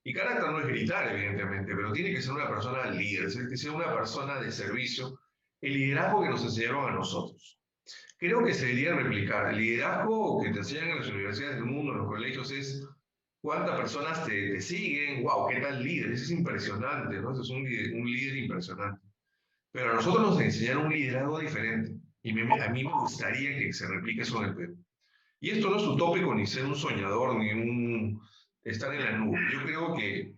Y carácter no es gritar, evidentemente, pero tiene que ser una persona líder, es decir, que sea una persona de servicio, el liderazgo que nos enseñaron a nosotros. Creo que se debería replicar. El liderazgo que te enseñan en las universidades del mundo, en los colegios, es cuántas personas te siguen. ¡Wow! ¿Qué tal líder? Eso es impresionante, ¿no? Eso es un líder impresionante. Pero a nosotros nos enseñaron un liderazgo diferente. Y a mí me gustaría que se replique eso en el Perú. Y esto no es utópico ni ser un soñador ni estar en la nube. Yo creo que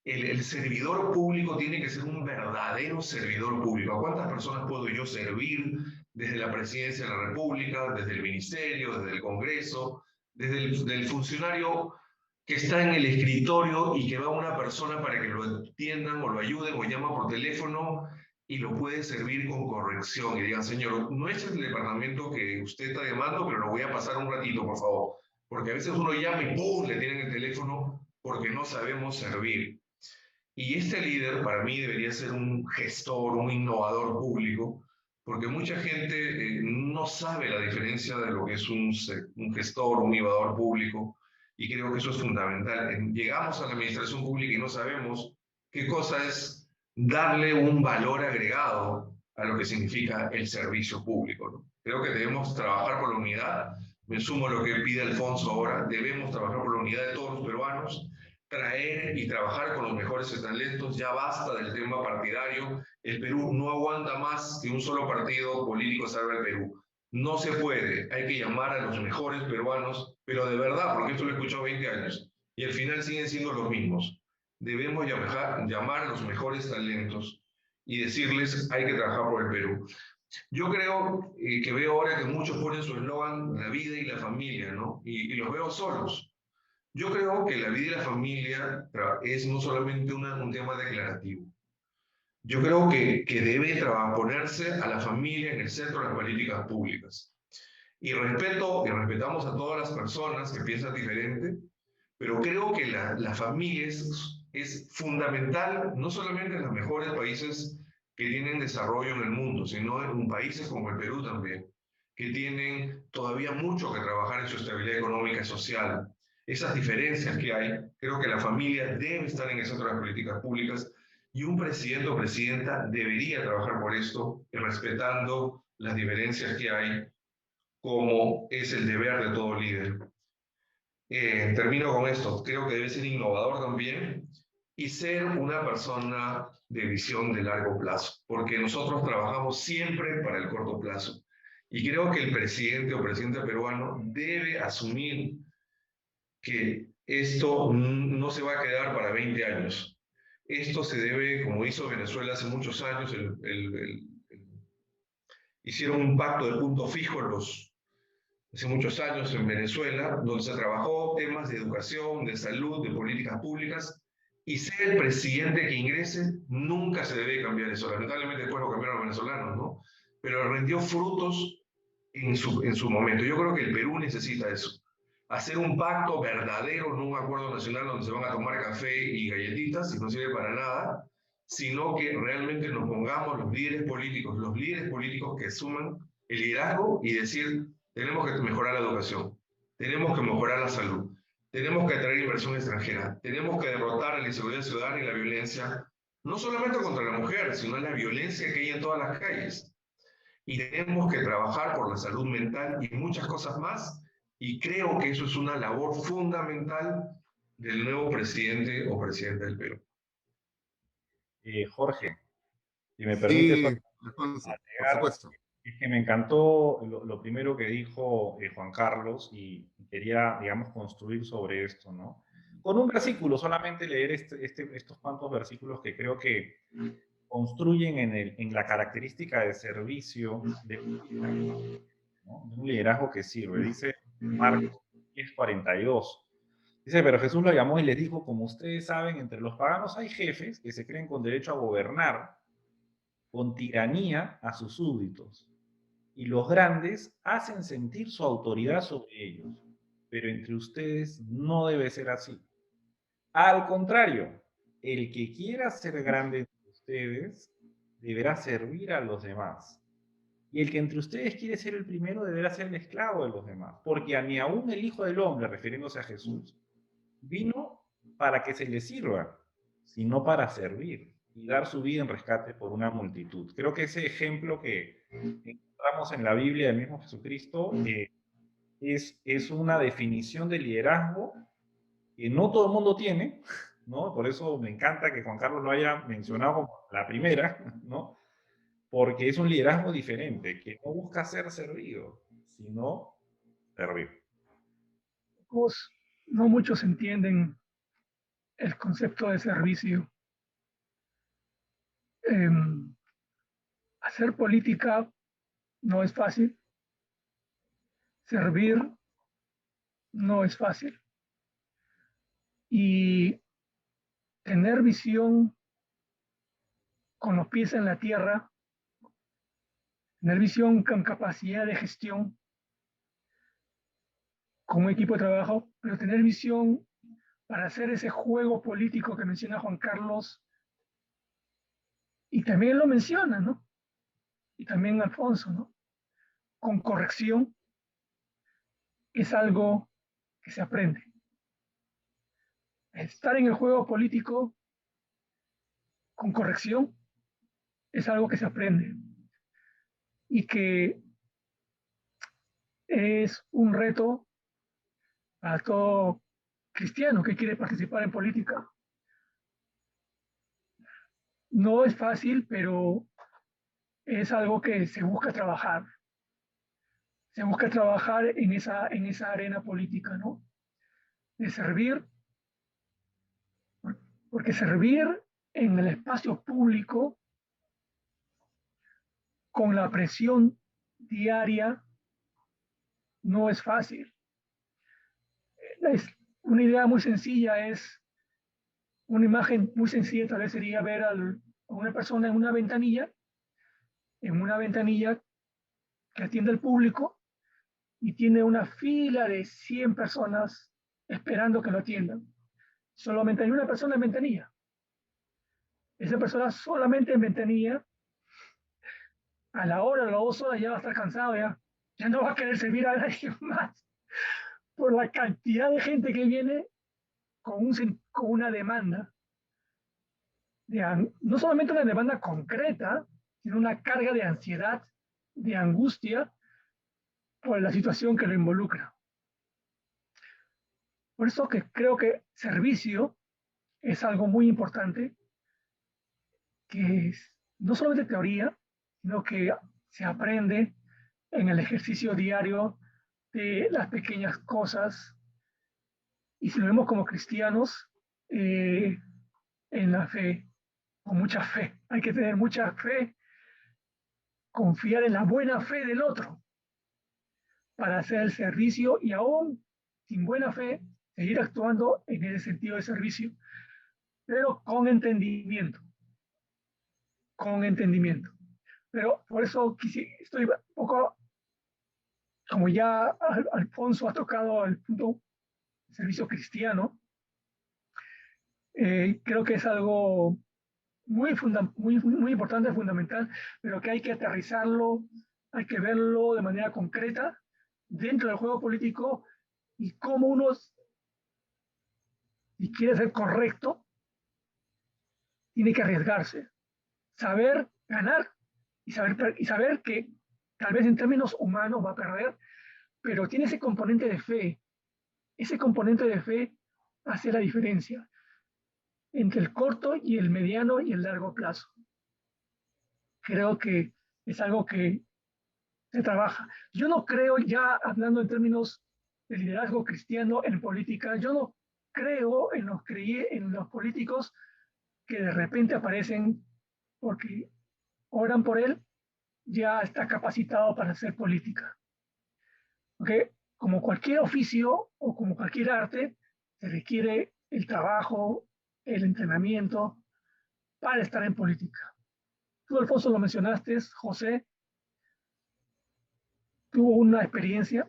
el servidor público tiene que ser un verdadero servidor público. ¿A cuántas personas puedo yo servir desde la presidencia de la República, desde el ministerio, desde el Congreso, desde el funcionario que está en el escritorio y que va a una persona para que lo atiendan o lo ayuden o llama por teléfono y lo puede servir con corrección y digan, señor, no es el departamento que usted está llamando, pero lo voy a pasar un ratito, por favor? Porque a veces uno llama y ¡pum!, le tienen el teléfono porque no sabemos servir. Y este líder para mí debería ser un gestor, un innovador público, porque mucha gente no sabe la diferencia de lo que es un gestor, un innovador público, y creo que eso es fundamental. Llegamos a la administración pública y no sabemos qué cosa es darle un valor agregado a lo que significa el servicio público, ¿no? Creo que debemos trabajar por la unidad. Me sumo a lo que pide Alfonso ahora. Debemos trabajar por la unidad de todos los peruanos, traer y trabajar con los mejores talentos. Ya basta del tema partidario. El Perú no aguanta más que un solo partido político salve al Perú. No se puede. Hay que llamar a los mejores peruanos, pero de verdad, porque esto lo he escuchado 20 años y al final siguen siendo los mismos. Debemos llamar a los mejores talentos y decirles hay que trabajar por el Perú. Yo creo que veo ahora que muchos ponen su eslogan la vida y la familia, ¿no? Y los veo solos. Yo creo que la vida y la familia es no solamente un tema declarativo. Yo creo que debe ponerse a la familia en el centro de las políticas públicas. Y respetamos a todas las personas que piensan diferente, pero creo que la familia es fundamental, no solamente en los mejores países que tienen desarrollo en el mundo, sino en países como el Perú también, que tienen todavía mucho que trabajar en su estabilidad económica y social. Esas diferencias que hay, creo que la familia debe estar en el centro de las políticas públicas y un presidente o presidenta debería trabajar por esto, respetando las diferencias que hay, como es el deber de todo líder. Termino con esto. Creo que debe ser innovador también y ser una persona de visión de largo plazo, porque nosotros trabajamos siempre para el corto plazo. Y creo que el presidente o presidenta peruano debe asumir que esto no se va a quedar para 20 años. Esto se debe, como hizo Venezuela hace muchos años, hicieron un pacto de punto fijo hace muchos años en Venezuela, donde se trabajó temas de educación, de salud, de políticas públicas, y sea el presidente que ingrese, nunca se debe cambiar eso. Lamentablemente después lo cambiaron los venezolanos, ¿no? Pero rindió frutos en su momento. Yo creo que el Perú necesita eso. Hacer un pacto verdadero, no un acuerdo nacional donde se van a tomar café y galletitas y no sirve para nada, sino que realmente nos pongamos los líderes políticos que asuman el liderazgo y decir, tenemos que mejorar la educación, tenemos que mejorar la salud, tenemos que atraer inversión extranjera, tenemos que derrotar la inseguridad ciudadana y la violencia, no solamente contra la mujer, sino la violencia que hay en todas las calles. Y tenemos que trabajar por la salud mental y muchas cosas más. Y creo que eso es una labor fundamental del nuevo presidente o presidenta del Perú. Jorge, si me permites Sí, Alfonso, por agregar, supuesto. es que me encantó lo primero que dijo Juan Carlos y quería, digamos, construir sobre esto, ¿no? Con un versículo, solamente leer estos cuantos versículos que creo que construyen en la característica de servicio de un liderazgo, ¿no? De un liderazgo que sirve. Dice Marcos 10:42. Dice, pero Jesús lo llamó y les dijo, como ustedes saben, entre los paganos hay jefes que se creen con derecho a gobernar con tiranía a sus súbditos, y los grandes hacen sentir su autoridad sobre ellos, pero entre ustedes no debe ser así. Al contrario, el que quiera ser grande entre ustedes deberá servir a los demás. Y el que entre ustedes quiere ser el primero deberá ser el esclavo de los demás. Porque ni aún el Hijo del Hombre, refiriéndose a Jesús, vino para que se le sirva, sino para servir y dar su vida en rescate por una multitud. Creo que ese ejemplo que encontramos en la Biblia del mismo Jesucristo es una definición de liderazgo que no todo el mundo tiene, ¿no? Por eso me encanta que Juan Carlos lo haya mencionado como la primera, ¿no? Porque es un liderazgo diferente, que no busca ser servido, sino servir. No muchos entienden el concepto de servicio. Hacer política no es fácil. Servir no es fácil. Y tener visión con los pies en la tierra, tener visión con capacidad de gestión, con un equipo de trabajo, pero tener visión para hacer ese juego político que menciona Juan Carlos, y también lo menciona, ¿no? Y también Alfonso, ¿no? Con corrección, es algo que se aprende. Estar en el juego político con corrección es algo que se aprende y que es un reto para todo cristiano que quiere participar en política. No es fácil, pero es algo que se busca trabajar. Se busca trabajar en esa arena política, ¿no? De servir, porque servir en el espacio público con la presión diaria no es fácil. Una idea muy sencilla es, una imagen muy sencilla tal vez sería ver a una persona en una ventanilla que atiende al público y tiene una fila de 100 personas esperando que lo atiendan. Solamente hay una persona en ventanilla. Esa persona solamente en ventanilla, a la hora, a las 2 horas ya va a estar cansado, ya no va a querer servir a nadie más por la cantidad de gente que viene con una demanda. No solamente una demanda concreta, sino una carga de ansiedad, de angustia por la situación que lo involucra. Por eso que creo que servicio es algo muy importante, que es no solamente teoría, sino que se aprende en el ejercicio diario de las pequeñas cosas. Y si lo vemos como cristianos, en la fe, con mucha fe. Hay que tener mucha fe, confiar en la buena fe del otro para hacer el servicio y aún sin buena fe, seguir actuando en ese sentido de servicio, pero con entendimiento. Con entendimiento. Pero por eso estoy un poco, como ya Alfonso ha tocado el punto del servicio cristiano, creo que es algo muy importante, fundamental, pero que hay que aterrizarlo, hay que verlo de manera concreta dentro del juego político y cómo uno, si quiere ser correcto, tiene que arriesgarse, saber ganar y saber que tal vez en términos humanos va a perder, pero tiene ese componente de fe. Ese componente de fe hace la diferencia entre el corto y el mediano y el largo plazo. Creo que es algo que se trabaja. Yo no creo, ya hablando en términos de liderazgo cristiano en política, yo no creo en los políticos que de repente aparecen porque oran por él, ya está capacitado para hacer política. Porque como cualquier oficio o como cualquier arte, se requiere el trabajo, el entrenamiento para estar en política. Tú, Alfonso, lo mencionaste, José tuvo una experiencia,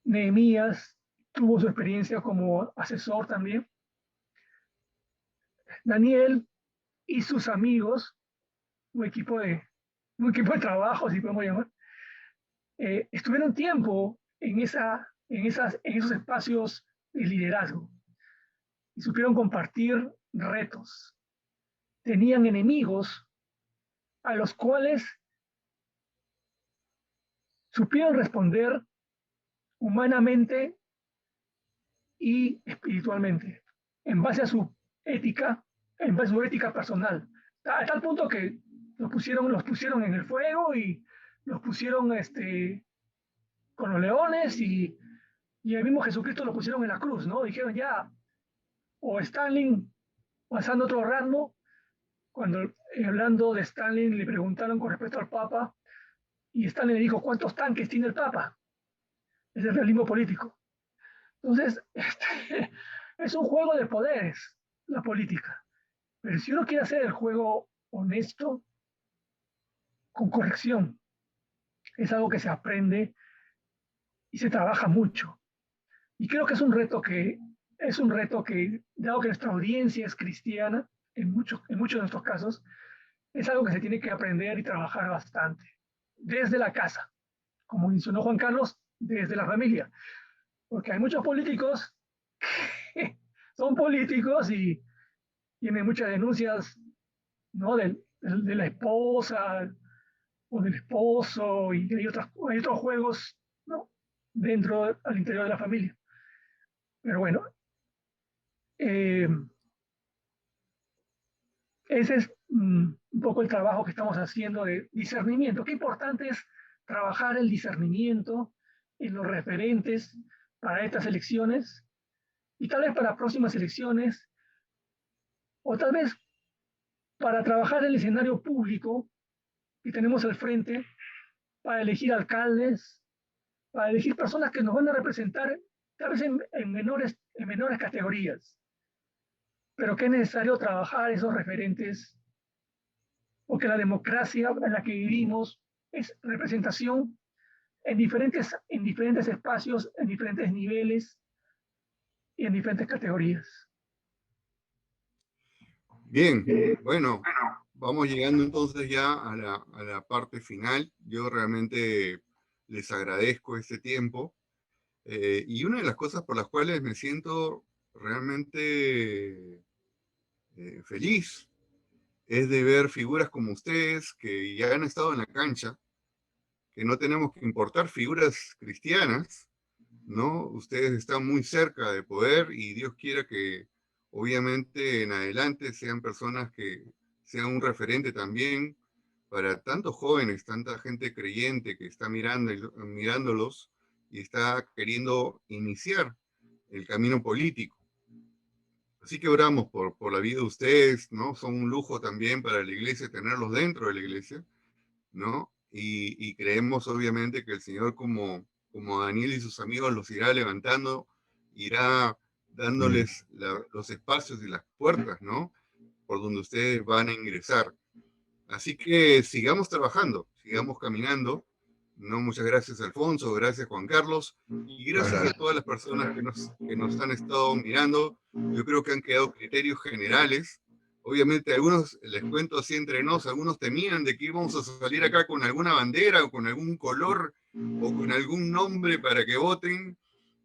Nehemías tuvo su experiencia como asesor también, Daniel y sus amigos, un equipo de trabajo, si podemos llamar, estuvieron tiempo en esos espacios de liderazgo y supieron compartir retos. Tenían enemigos a los cuales supieron responder humanamente y espiritualmente, en base a su ética, en base a su ética personal, a tal punto que los pusieron en el fuego y los pusieron con los leones y el mismo Jesucristo lo pusieron en la cruz, ¿no? Dijeron ya, o Stalin pasando otro rango, cuando hablando de Stalin le preguntaron con respecto al Papa y Stalin le dijo, ¿cuántos tanques tiene el Papa? Es el realismo político. Entonces, es un juego de poderes, la política. Pero si uno quiere hacer el juego honesto, con corrección, es algo que se aprende y se trabaja mucho. Y creo que es un reto que, dado que nuestra audiencia es cristiana, en muchos de nuestros casos, es algo que se tiene que aprender y trabajar bastante. Desde la casa, como mencionó Juan Carlos, desde la familia. Porque hay muchos políticos que son políticos y tienen muchas denuncias, ¿no? de la esposa o del esposo y hay otros juegos, ¿no? Al interior de la familia. Pero bueno, ese es un poco el trabajo que estamos haciendo de discernimiento. Qué importante es trabajar el discernimiento en los referentes para estas elecciones y tal vez para próximas elecciones o tal vez para trabajar el escenario público que tenemos al frente para elegir alcaldes, para elegir personas que nos van a representar tal vez en menores categorías, pero que es necesario trabajar esos referentes porque la democracia en la que vivimos es representación en diferentes espacios, en diferentes niveles y en diferentes categorías. Bien, bueno, vamos llegando entonces ya a la parte final. Yo realmente les agradezco este tiempo y una de las cosas por las cuales me siento realmente feliz es de ver figuras como ustedes que ya han estado en la cancha, que no tenemos que importar figuras cristianas, ¿no? Ustedes están muy cerca de poder y Dios quiera que obviamente en adelante sean personas que sean un referente también para tantos jóvenes, tanta gente creyente que está mirándolos y está queriendo iniciar el camino político. Así que oramos por la vida de ustedes, ¿no? Son un lujo también para la iglesia tenerlos dentro de la iglesia, ¿no? Y creemos obviamente que el Señor como Daniel y sus amigos los irá levantando, irá dándoles los espacios y las puertas, ¿no? Por donde ustedes van a ingresar. Así que sigamos trabajando, sigamos caminando. No, muchas gracias, Alfonso, gracias, Juan Carlos, y gracias a todas las personas que nos han estado mirando. Yo creo que han quedado criterios generales. Obviamente, algunos, les cuento así entre nos, algunos temían de que íbamos a salir acá con alguna bandera o con algún color o con algún nombre para que voten,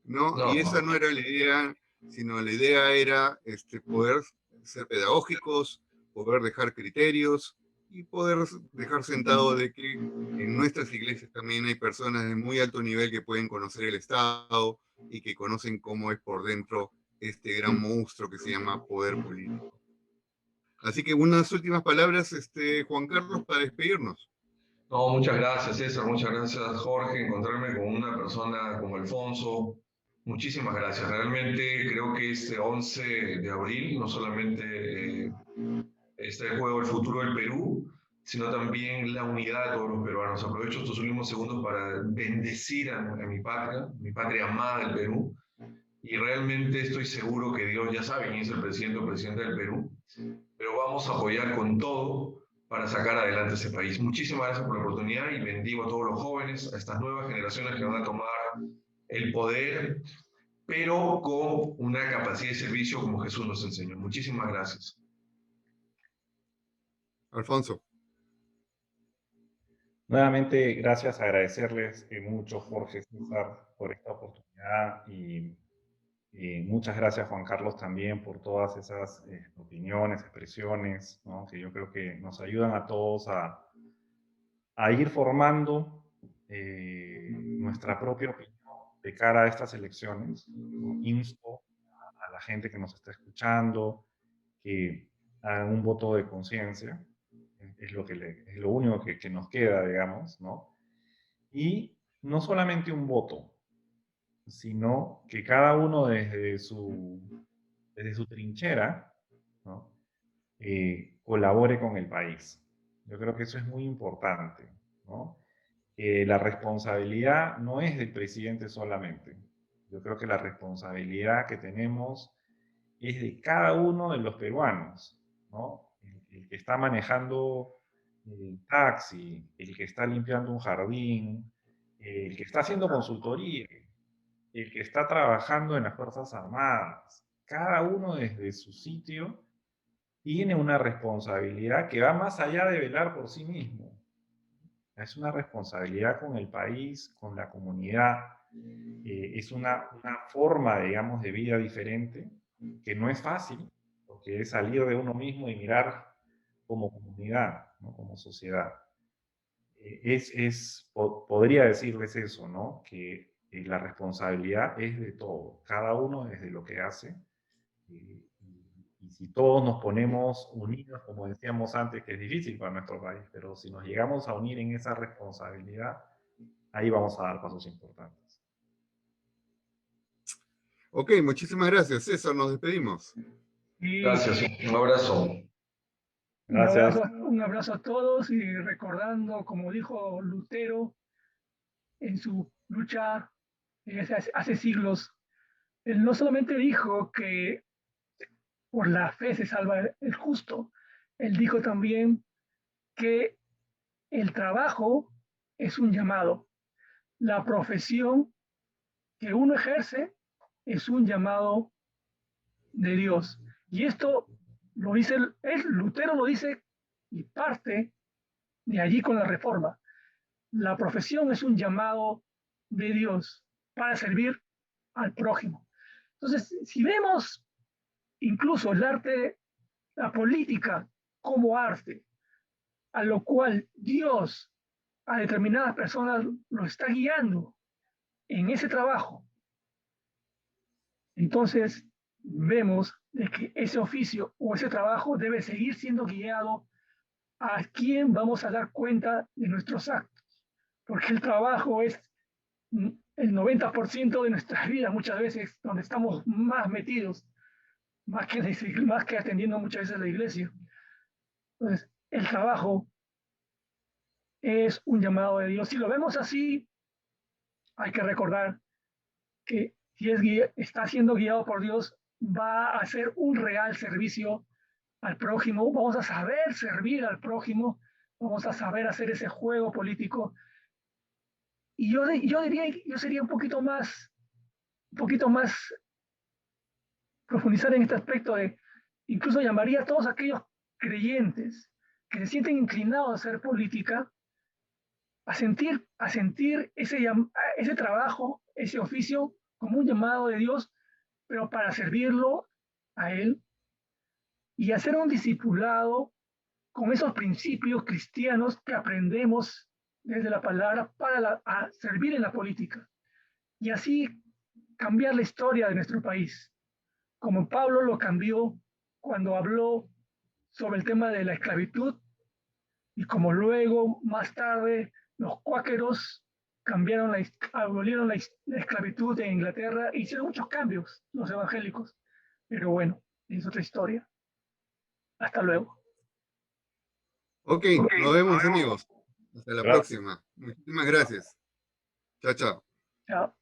¿no? Y esa no era la idea, sino la idea era poder ser pedagógicos, poder dejar criterios y poder dejar sentado de que en nuestras iglesias también hay personas de muy alto nivel que pueden conocer el Estado y que conocen cómo es por dentro este gran monstruo que se llama poder político. Así que unas últimas palabras, Juan Carlos, para despedirnos. No, muchas gracias, César, muchas gracias, Jorge. Encontrarme con una persona como Alfonso, muchísimas gracias. Realmente creo que este 11 de abril no solamente está en juego el futuro del Perú, sino también la unidad de todos los peruanos. Aprovecho estos últimos segundos para bendecir a mi patria amada del Perú, y realmente estoy seguro que Dios ya sabe quién es el presidente o presidenta del Perú, pero vamos a apoyar con todo para sacar adelante ese país. Muchísimas gracias por la oportunidad y bendigo a todos los jóvenes, a estas nuevas generaciones que van a tomar el poder, pero con una capacidad de servicio como Jesús nos enseñó. Muchísimas gracias. Alfonso. Nuevamente, gracias, agradecerles mucho, Jorge, César, por esta oportunidad y muchas gracias, Juan Carlos, también por todas esas opiniones, expresiones, ¿no? Que yo creo que nos ayudan a todos a ir formando nuestra propia opinión de cara a estas elecciones, ¿no? Insto a la gente que nos está escuchando que hagan un voto de conciencia, es es lo único que nos queda, digamos, ¿no? Y no solamente un voto, sino que cada uno desde su trinchera, ¿no? Colabore con el país. Yo creo que eso es muy importante, ¿no? La responsabilidad no es del presidente solamente. Yo creo que la responsabilidad que tenemos es de cada uno de los peruanos, ¿no? El que está manejando el taxi, el que está limpiando un jardín, el que está haciendo consultoría, el que está trabajando en las Fuerzas Armadas. Cada uno desde su sitio tiene una responsabilidad que va más allá de velar por sí mismo. Es una responsabilidad con el país, con la comunidad. Es una forma, digamos, de vida diferente, que no es fácil, porque es salir de uno mismo y mirar como comunidad, ¿no? Como sociedad. Podría decirles eso, ¿no? Que la responsabilidad es de todo, cada uno desde lo que hace. Y si todos nos ponemos unidos, como decíamos antes, que es difícil para nuestro país, pero si nos llegamos a unir en esa responsabilidad, ahí vamos a dar pasos importantes. Ok, muchísimas gracias. César, nos despedimos. Y Gracias, un abrazo. Gracias. un abrazo a todos y recordando, como dijo Lutero en su lucha hace siglos, él no solamente dijo que por la fe se salva el justo, él dijo también que el trabajo es un llamado, la profesión que uno ejerce es un llamado de Dios. Y esto lo dice, Lutero lo dice y parte de allí con la reforma. La profesión es un llamado de Dios para servir al prójimo. Entonces, si vemos incluso el arte, la política como arte, a lo cual Dios a determinadas personas lo está guiando en ese trabajo, entonces vemos de que ese oficio o ese trabajo debe seguir siendo guiado a quién vamos a dar cuenta de nuestros actos, porque el trabajo es el 90% de nuestras vidas muchas veces donde estamos más metidos, más que atendiendo muchas veces a la iglesia. Entonces, el trabajo es un llamado de Dios. Si lo vemos así, hay que recordar que si está siendo guiado por Dios, va a hacer un real servicio al prójimo, vamos a saber servir al prójimo, vamos a saber hacer ese juego político. Y yo diría, yo sería un poquito más profundizar en este aspecto de, incluso llamaría a todos aquellos creyentes que se sienten inclinados a hacer política, a sentir ese trabajo, ese oficio como un llamado de Dios, pero para servirlo a Él y hacer un discipulado con esos principios cristianos que aprendemos desde la palabra para a servir en la política y así cambiar la historia de nuestro país, como Pablo lo cambió cuando habló sobre el tema de la esclavitud y como luego, más tarde, los cuáqueros abolieron la esclavitud en Inglaterra e hicieron muchos cambios los evangélicos. Pero bueno, es otra historia. Hasta luego. Ok, nos vemos amigos. Hasta la próxima. Muchísimas gracias. Chao, chao. Chao.